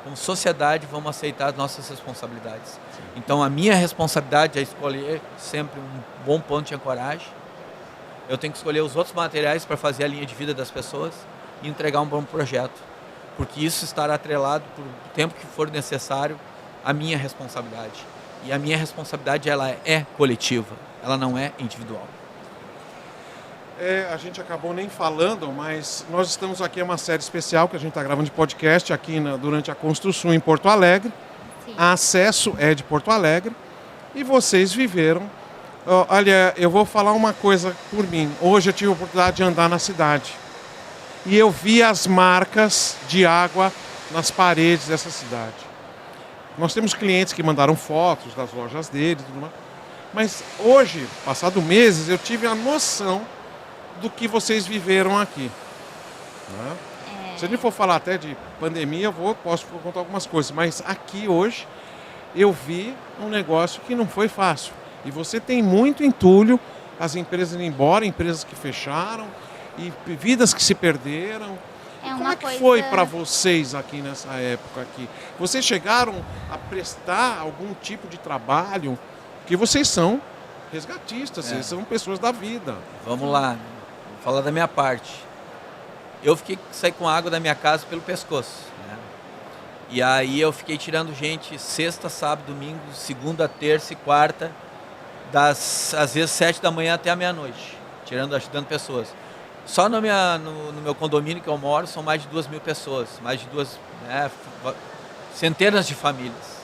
Speaker 2: como sociedade, vamos aceitar as nossas responsabilidades? Então a minha responsabilidade é escolher sempre um bom ponto de ancoragem. Eu tenho que escolher os outros materiais para fazer a linha de vida das pessoas e entregar um bom projeto. Porque isso estará atrelado por o tempo que for necessário à minha responsabilidade. E a minha responsabilidade ela é coletiva, ela não é individual.
Speaker 1: A gente acabou nem falando, mas nós estamos aqui em uma série especial que a gente está gravando de podcast aqui durante a Construção em Porto Alegre.
Speaker 3: Sim.
Speaker 1: A Acesso é de Porto Alegre e vocês viveram. Olha, eu vou falar uma coisa por mim. Hoje eu tive a oportunidade de andar na cidade e eu vi as marcas de água nas paredes dessa cidade. Nós temos clientes que mandaram fotos das lojas deles, tudo mais. Mas hoje, passado meses, eu tive a noção do que vocês viveram aqui. Né? Se a gente for falar até de pandemia, posso contar algumas coisas, mas aqui hoje eu vi um negócio que não foi fácil. E você tem muito entulho, as empresas indo embora, empresas que fecharam, e vidas que se perderam. Como é que foi para vocês aqui nessa época aqui? Vocês chegaram a prestar algum tipo de trabalho? Porque vocês são resgatistas, vocês são pessoas da vida.
Speaker 2: Vamos lá, vou falar da minha parte. Eu saí com água da minha casa pelo pescoço, né? E aí eu fiquei tirando gente sexta, sábado, domingo, segunda, terça e quarta, às vezes 7 da manhã até a meia-noite, ajudando pessoas. Só no meu condomínio que eu moro são mais de 2.000 pessoas, mais de centenas de famílias.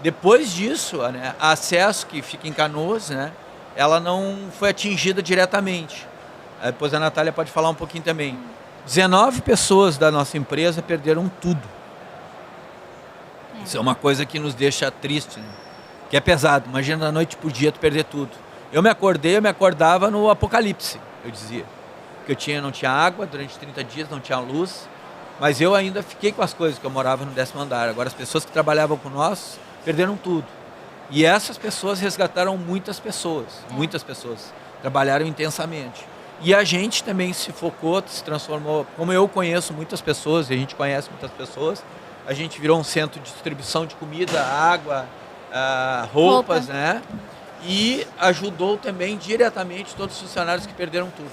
Speaker 2: Depois disso, né, a Acesso, que fica em Canoas, né, ela não foi atingida diretamente. Depois a Natália pode falar um pouquinho também. 19 pessoas da nossa empresa perderam tudo. Isso é uma coisa que nos deixa triste, né? Que é pesado. Imagina da noite pro dia tu perder tudo. Eu me acordava no apocalipse, eu dizia. Porque não tinha água durante 30 dias, não tinha luz. Mas eu ainda fiquei com as coisas, que eu morava no 10º andar. Agora as pessoas que trabalhavam com nós perderam tudo. E essas pessoas resgataram muitas pessoas. Trabalharam intensamente. E a gente também se focou, se transformou. Como eu conheço muitas pessoas, e a gente conhece muitas pessoas, a gente virou um centro de distribuição de comida, água, roupas, né? E ajudou também diretamente todos os funcionários que perderam tudo.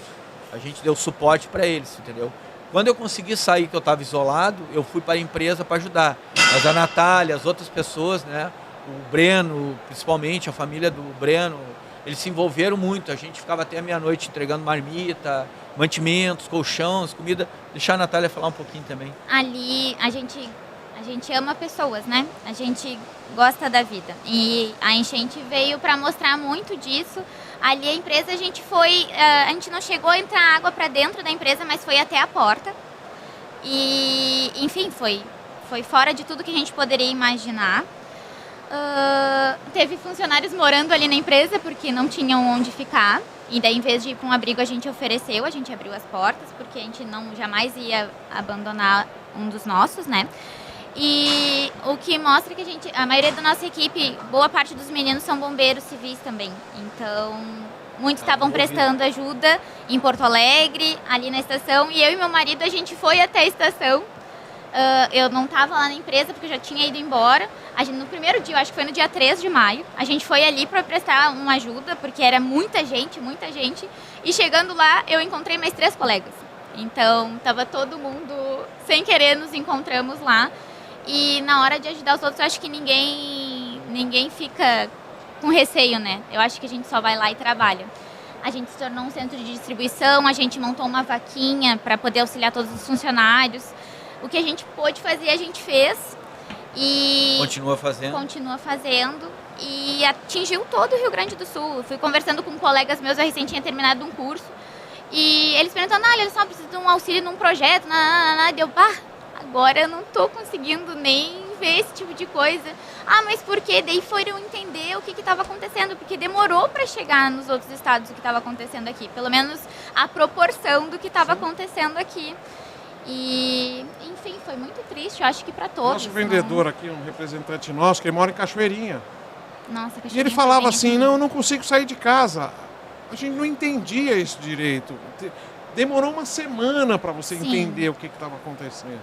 Speaker 2: A gente deu suporte para eles, entendeu? Quando eu consegui sair, que eu estava isolado, eu fui para a empresa para ajudar. Mas a Natália, as outras pessoas, né? O Breno, principalmente, a família do Breno, eles se envolveram muito. A gente ficava até meia-noite entregando marmita, mantimentos, colchões, comida. Deixar a Natália falar um pouquinho também.
Speaker 3: Ali a gente ama pessoas, né? A gente gosta da vida. E a enchente veio para mostrar muito disso. Ali a empresa, a gente não chegou a entrar água para dentro da empresa, mas foi até a porta. E, enfim, foi fora de tudo que a gente poderia imaginar. Teve funcionários morando ali na empresa porque não tinham onde ficar. E daí, em vez de ir para um abrigo, a gente abriu as portas, porque a gente jamais ia abandonar um dos nossos, né? E o que mostra que a maioria da nossa equipe, boa parte dos meninos são bombeiros civis também. Então, Muitos
Speaker 2: Tava
Speaker 3: estavam
Speaker 2: envolvido.
Speaker 3: prestando ajuda em Porto Alegre, ali na estação, e eu e meu marido, a gente foi até a estação. Eu não estava lá na empresa porque eu já tinha ido embora. No primeiro dia, eu acho que foi no dia 3 de maio, a gente foi ali para prestar uma ajuda, porque era muita gente, muita gente. E chegando lá, eu encontrei mais 3 colegas. Então, estava todo mundo, sem querer, nos encontramos lá. E na hora de ajudar os outros, eu acho que ninguém fica com receio, né? Eu acho que a gente só vai lá e trabalha. A gente se tornou um centro de distribuição, a gente montou uma vaquinha para poder auxiliar todos os funcionários. O que a gente pôde fazer, a gente fez. E
Speaker 2: Continua fazendo.
Speaker 3: continua fazendo. E atingiu todo o Rio Grande do Sul. Eu fui conversando com colegas meus, eu recém tinha terminado um curso. E eles perguntando, olha só, preciso de um auxílio num projeto, deu, agora eu não tô conseguindo nem ver esse tipo de coisa. Mas por quê? Daí foram entender o que estava acontecendo, porque demorou para chegar nos outros estados o que estava acontecendo aqui. Pelo menos a proporção do que estava acontecendo aqui. E, enfim, foi muito triste, eu acho que para todos.
Speaker 1: Nosso vendedor aqui, um representante nosso, que mora em Cachoeirinha.
Speaker 3: Nossa,
Speaker 1: E ele falava assim, não, eu não consigo sair de casa. A gente não entendia isso direito. Demorou uma semana para você
Speaker 3: Sim.
Speaker 1: entender o que estava acontecendo.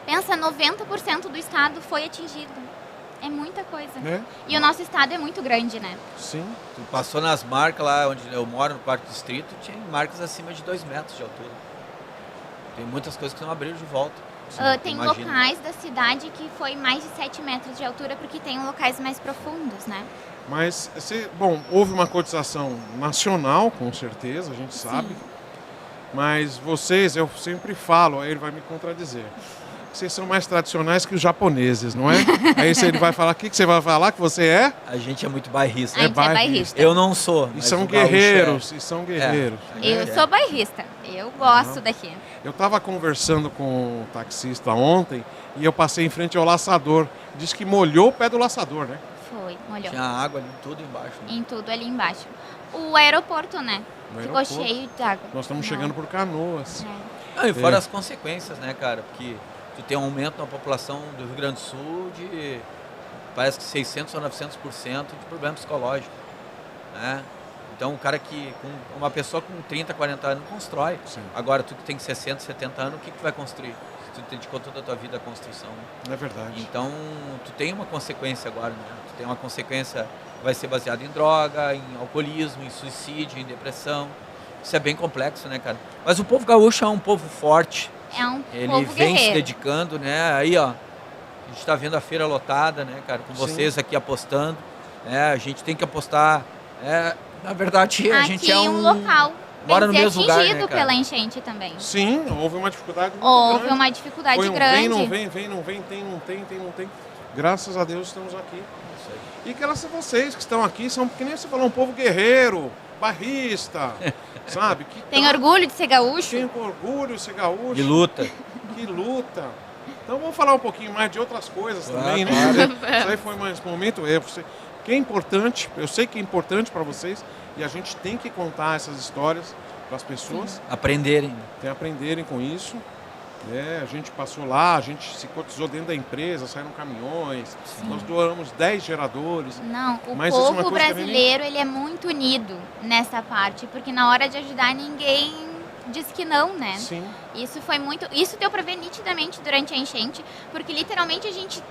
Speaker 3: Pensa, 90% do estado foi atingido. É muita coisa.
Speaker 1: Né?
Speaker 3: E o nosso estado é muito grande, né?
Speaker 1: Sim.
Speaker 2: Tu passou nas marcas lá onde eu moro, no quarto distrito, tinha marcas acima de 2 metros de altura. Tem muitas coisas que não abriram de volta.
Speaker 3: Tem
Speaker 2: Imagina.
Speaker 3: locais da cidade que foi mais de 7 metros de altura, porque tem locais mais profundos, né?
Speaker 1: Mas, bom, houve uma cotização nacional, com certeza, a gente sabe. Mas vocês, eu sempre falo, aí ele vai me contradizer. Vocês são mais tradicionais que os japoneses, não é? Aí ele vai falar, o que você vai falar que você é?
Speaker 2: A gente é muito bairrista.
Speaker 3: A gente é
Speaker 1: bairrista.
Speaker 3: bairrista.
Speaker 2: Eu não sou.
Speaker 1: E
Speaker 2: mas
Speaker 1: são
Speaker 2: o gaúcho
Speaker 1: guerreiros, e são guerreiros.
Speaker 3: Eu
Speaker 2: É.
Speaker 3: sou bairrista. Eu gosto daqui.
Speaker 1: Eu estava conversando com o taxista ontem e eu passei em frente ao laçador. Diz que molhou o pé do laçador, né?
Speaker 3: Foi, molhou.
Speaker 2: Tinha água ali, tudo embaixo. Né?
Speaker 3: Em tudo ali embaixo. O aeroporto, né?
Speaker 1: No
Speaker 3: Ficou
Speaker 1: aeroporto.
Speaker 3: cheio de água.
Speaker 1: Nós estamos
Speaker 3: Não.
Speaker 1: chegando por Canoas.
Speaker 3: É.
Speaker 2: Não, e fora
Speaker 1: É.
Speaker 2: as consequências, né, cara? Porque tu tem um aumento na população do Rio Grande do Sul de parece que 600 ou 900% de problema psicológico, né? Então, um cara uma pessoa com 30, 40 anos constrói.
Speaker 1: Sim.
Speaker 2: Agora, tu que tem 60, 70 anos, o que tu vai construir? Se tu dedicou toda a tua vida à construção.
Speaker 1: É verdade.
Speaker 2: Então, tu tem uma consequência agora, né? Tu tem uma consequência que vai ser baseada em droga, em alcoolismo, em suicídio, em depressão. Isso é bem complexo, né, cara? Mas o povo gaúcho é um povo forte.
Speaker 3: É um
Speaker 2: Ele
Speaker 3: povo
Speaker 2: vem se
Speaker 3: guerreiro.
Speaker 2: dedicando, né? Aí, ó, a gente está vendo a feira lotada, né, cara? Com
Speaker 1: Sim.
Speaker 2: vocês aqui apostando. Né? A gente tem que apostar. Na verdade, a gente é
Speaker 3: um local
Speaker 2: mora no
Speaker 3: bem
Speaker 2: mesmo lugar,
Speaker 3: atingido
Speaker 2: né, cara?
Speaker 3: pela enchente também.
Speaker 1: Sim, houve uma dificuldade muito
Speaker 3: Houve
Speaker 1: grande.
Speaker 3: uma dificuldade
Speaker 1: Foi um
Speaker 3: grande.
Speaker 1: vem, não vem, vem, não vem, tem, não tem, tem, não tem. Graças a Deus estamos aqui.
Speaker 2: Isso aí.
Speaker 1: E graças a vocês que estão aqui, são, que nem você falou, um povo guerreiro, barrista, sabe? Que
Speaker 3: Tem orgulho de ser gaúcho?
Speaker 1: Tem orgulho, ser gaúcho.
Speaker 2: De luta.
Speaker 1: Que luta. Então vamos falar um pouquinho mais de outras coisas
Speaker 2: Claro,
Speaker 1: também, né?
Speaker 2: claro.
Speaker 1: Isso aí foi mais um momento. Que é importante, eu sei que é importante para vocês e a gente tem que contar essas histórias para as pessoas,
Speaker 2: Aprenderem.
Speaker 1: tem que aprenderem com isso. A gente passou lá, a gente se cotizou dentro da empresa, saíram caminhões, nós doamos 10 geradores.
Speaker 3: Não, o
Speaker 1: Mas isso é uma
Speaker 3: povo
Speaker 1: coisa que
Speaker 3: brasileiro ele é muito unido nessa parte, porque na hora de ajudar ninguém diz que não, né?
Speaker 1: Sim,
Speaker 3: Isso deu para ver nitidamente durante a enchente, porque literalmente a gente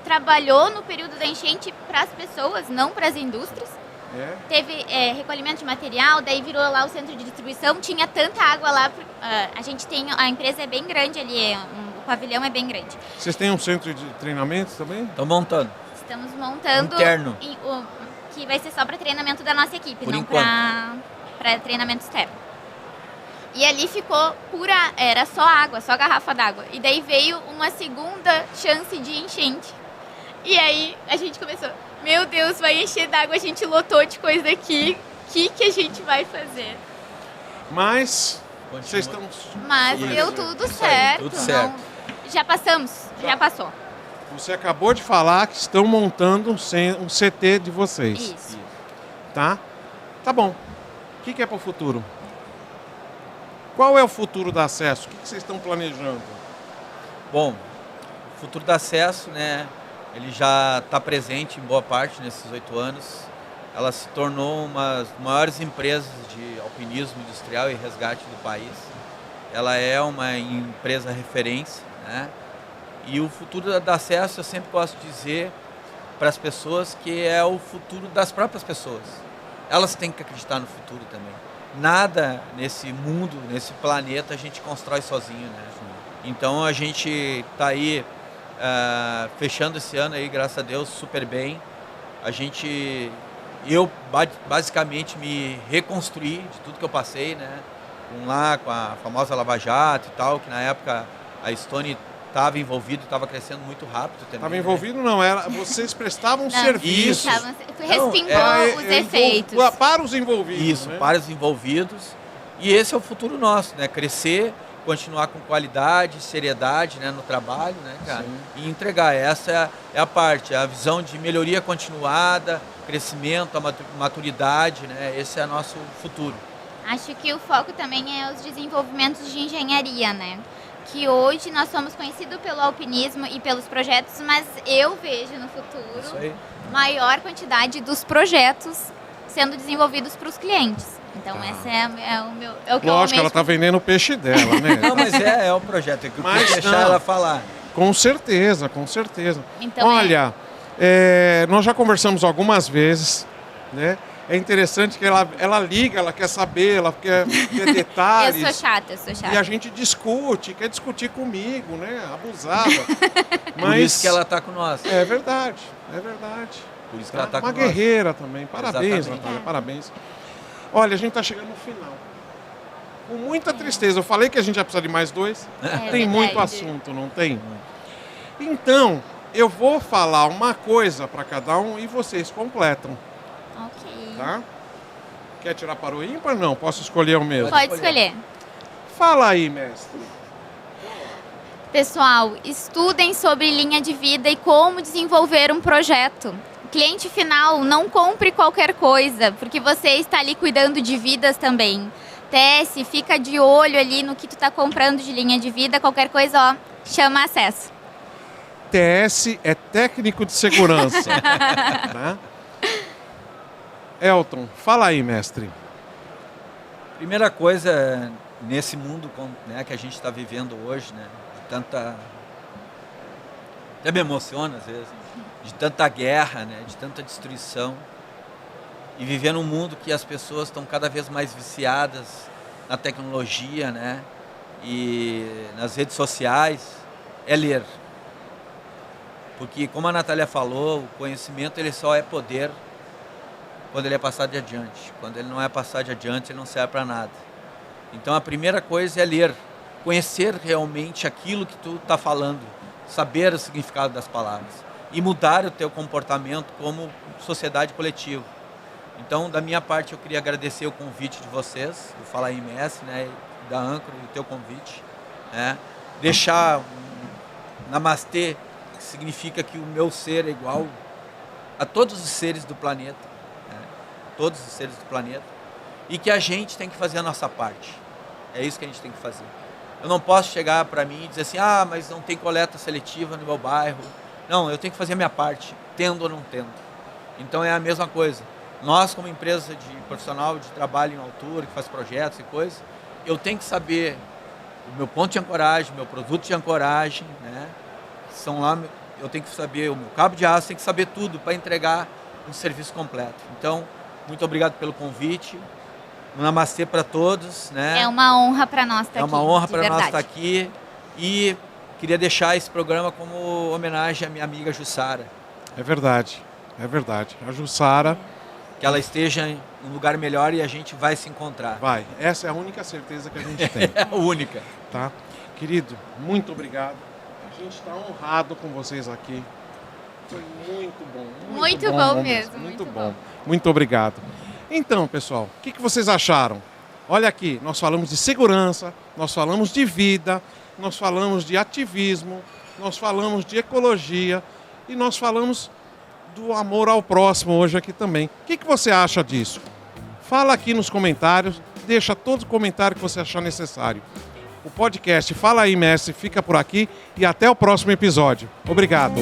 Speaker 3: trabalhou no período da enchente para as pessoas, não para as indústrias. Teve recolhimento de material, daí virou lá o centro de distribuição, tinha tanta água lá, a empresa é bem grande ali, o pavilhão é bem grande.
Speaker 1: vocês têm um centro de treinamento também?
Speaker 2: Estão montando.
Speaker 3: Estamos montando
Speaker 2: Interno.
Speaker 3: Que vai ser só para treinamento da nossa equipe,
Speaker 2: Por
Speaker 3: não
Speaker 2: enquanto.
Speaker 3: para treinamento externo. E ali ficou era só água, só garrafa d'água. E daí veio uma segunda chance de enchente. E aí a gente começou, meu Deus, vai encher d'água, a gente lotou de coisa aqui, o que a gente vai fazer?
Speaker 1: Mas
Speaker 2: Continua.
Speaker 1: vocês estão...
Speaker 3: Mas
Speaker 2: Isso.
Speaker 3: deu tudo
Speaker 2: Isso aí,
Speaker 3: certo.
Speaker 2: tudo
Speaker 3: não-
Speaker 2: certo.
Speaker 3: Já passamos, já passou.
Speaker 1: Você acabou de falar que estão montando um CT de vocês.
Speaker 3: Isso.
Speaker 1: Tá? Tá bom. O que é para o futuro? Qual é o futuro da Acesso? O que vocês estão planejando?
Speaker 2: Bom, o futuro do acesso, né? Ele já está presente em boa parte nesses 8 anos. ela se tornou uma das maiores empresas de alpinismo industrial e resgate do país. Ela é uma empresa referência, né? E o futuro da Acesso, eu sempre gosto de dizer para as pessoas que é o futuro das próprias pessoas. Elas têm que acreditar no futuro também. Nada nesse mundo, nesse planeta, a gente constrói sozinho, né? Então a gente está aí fechando esse ano aí, graças a Deus, super bem. Eu basicamente me reconstruí de tudo que eu passei, né? Com a famosa Lava Jato e tal, que na época a Stone estava envolvido, estava crescendo muito rápido também.
Speaker 1: Estava envolvido, não, vocês prestavam serviço.
Speaker 3: Respingou os efeitos.
Speaker 1: Para os envolvidos.
Speaker 2: Isso,
Speaker 1: né?
Speaker 2: Para os envolvidos. E esse é o futuro nosso, né? Crescer, continuar com qualidade, seriedade, né, no trabalho, né, cara? Sim. E entregar. Essa é a parte, a visão de melhoria continuada, crescimento, a maturidade, né? Esse é o nosso futuro.
Speaker 3: Acho que o foco também é os desenvolvimentos de engenharia, né? Que hoje nós somos conhecidos pelo alpinismo e pelos projetos, mas eu vejo no futuro maior quantidade dos projetos sendo desenvolvidos para os clientes. Então, esse é o que eu
Speaker 1: Lógico, ela está vendendo o peixe dela, né?
Speaker 2: Não, mas é o projeto, é que eu queria deixar ela falar.
Speaker 1: Com certeza, com certeza.
Speaker 3: Então,
Speaker 1: olha, nós já conversamos algumas vezes, né? É interessante que ela liga, ela quer saber, ela quer ver detalhes.
Speaker 3: Eu sou chata.
Speaker 1: E a gente quer discutir comigo, né? Abusada. Mas
Speaker 2: por isso que ela está com nós.
Speaker 1: É verdade.
Speaker 2: Por isso que ela está com nós.
Speaker 1: Uma guerreira também. Parabéns,
Speaker 2: Exatamente.
Speaker 1: Natália, parabéns. Olha, a gente está chegando no final. Com muita tristeza. Eu falei que a gente ia precisar de mais 2. Tem muito assunto, não tem? Então, eu vou falar uma coisa para cada um e vocês completam.
Speaker 3: Ok.
Speaker 1: Tá? Quer tirar para o ímpar? Não, posso escolher o mesmo.
Speaker 3: Pode escolher.
Speaker 1: Fala aí, mestre.
Speaker 3: Pessoal, estudem sobre linha de vida e como desenvolver um projeto. Cliente final, não compre qualquer coisa, porque você está ali cuidando de vidas também. Teste, fica de olho ali no que tu está comprando de linha de vida, qualquer coisa, ó, chama Acesso.
Speaker 1: TS é técnico de segurança. Tá? Elton, fala aí, mestre.
Speaker 2: Primeira coisa, nesse mundo, né, que a gente está vivendo hoje, né, de tanta... Até me emociona às vezes, de tanta guerra, né, de tanta destruição, e viver num mundo que as pessoas estão cada vez mais viciadas na tecnologia, né, e nas redes sociais, é ler. Porque, como a Natália falou, o conhecimento ele só é poder quando ele é passado adiante. Quando ele não é passado adiante, ele não serve para nada. Então, a primeira coisa é ler, conhecer realmente aquilo que tu está falando, saber o significado das palavras e mudar o teu comportamento como sociedade coletiva. Então, da minha parte, eu queria agradecer o convite de vocês, do Fala IMS, né, da Ancora, o teu convite, né, deixar um namastê, que significa que o meu ser é igual a todos os seres do planeta, né, todos os seres do planeta, e que a gente tem que fazer a nossa parte. É isso que a gente tem que fazer. Eu não posso chegar para mim e dizer assim, mas não tem coleta seletiva no meu bairro. Não, eu tenho que fazer a minha parte, tendo ou não tendo. Então é a mesma coisa. Nós, como empresa de profissional de trabalho em altura, que faz projetos e coisas, eu tenho que saber o meu ponto de ancoragem, meu produto de ancoragem, né? São lá, eu tenho que saber o meu cabo de aço, tenho que saber tudo para entregar um serviço completo. Então, muito obrigado pelo convite. Um namastê para todos, né?
Speaker 3: É uma honra para nós estar aqui.
Speaker 2: É uma honra para nós estar aqui. E queria deixar esse programa como homenagem à minha amiga Jussara.
Speaker 1: É verdade. A Jussara.
Speaker 2: Que ela esteja em um lugar melhor e a gente vai se encontrar.
Speaker 1: Vai. Essa é a única certeza que a gente tem.
Speaker 2: É a única.
Speaker 1: Tá? Querido, muito obrigado. A gente está honrado com vocês aqui. Foi muito bom.
Speaker 3: Muito bom mesmo.
Speaker 1: Muito bom. Muito obrigado. Então, pessoal, o que vocês acharam? Olha aqui, nós falamos de segurança, nós falamos de vida, nós falamos de ativismo, nós falamos de ecologia e nós falamos do amor ao próximo hoje aqui também. O que você acha disso? Fala aqui nos comentários, deixa todo o comentário que você achar necessário. O podcast Fala aí, Mestre, fica por aqui e até o próximo episódio. Obrigado.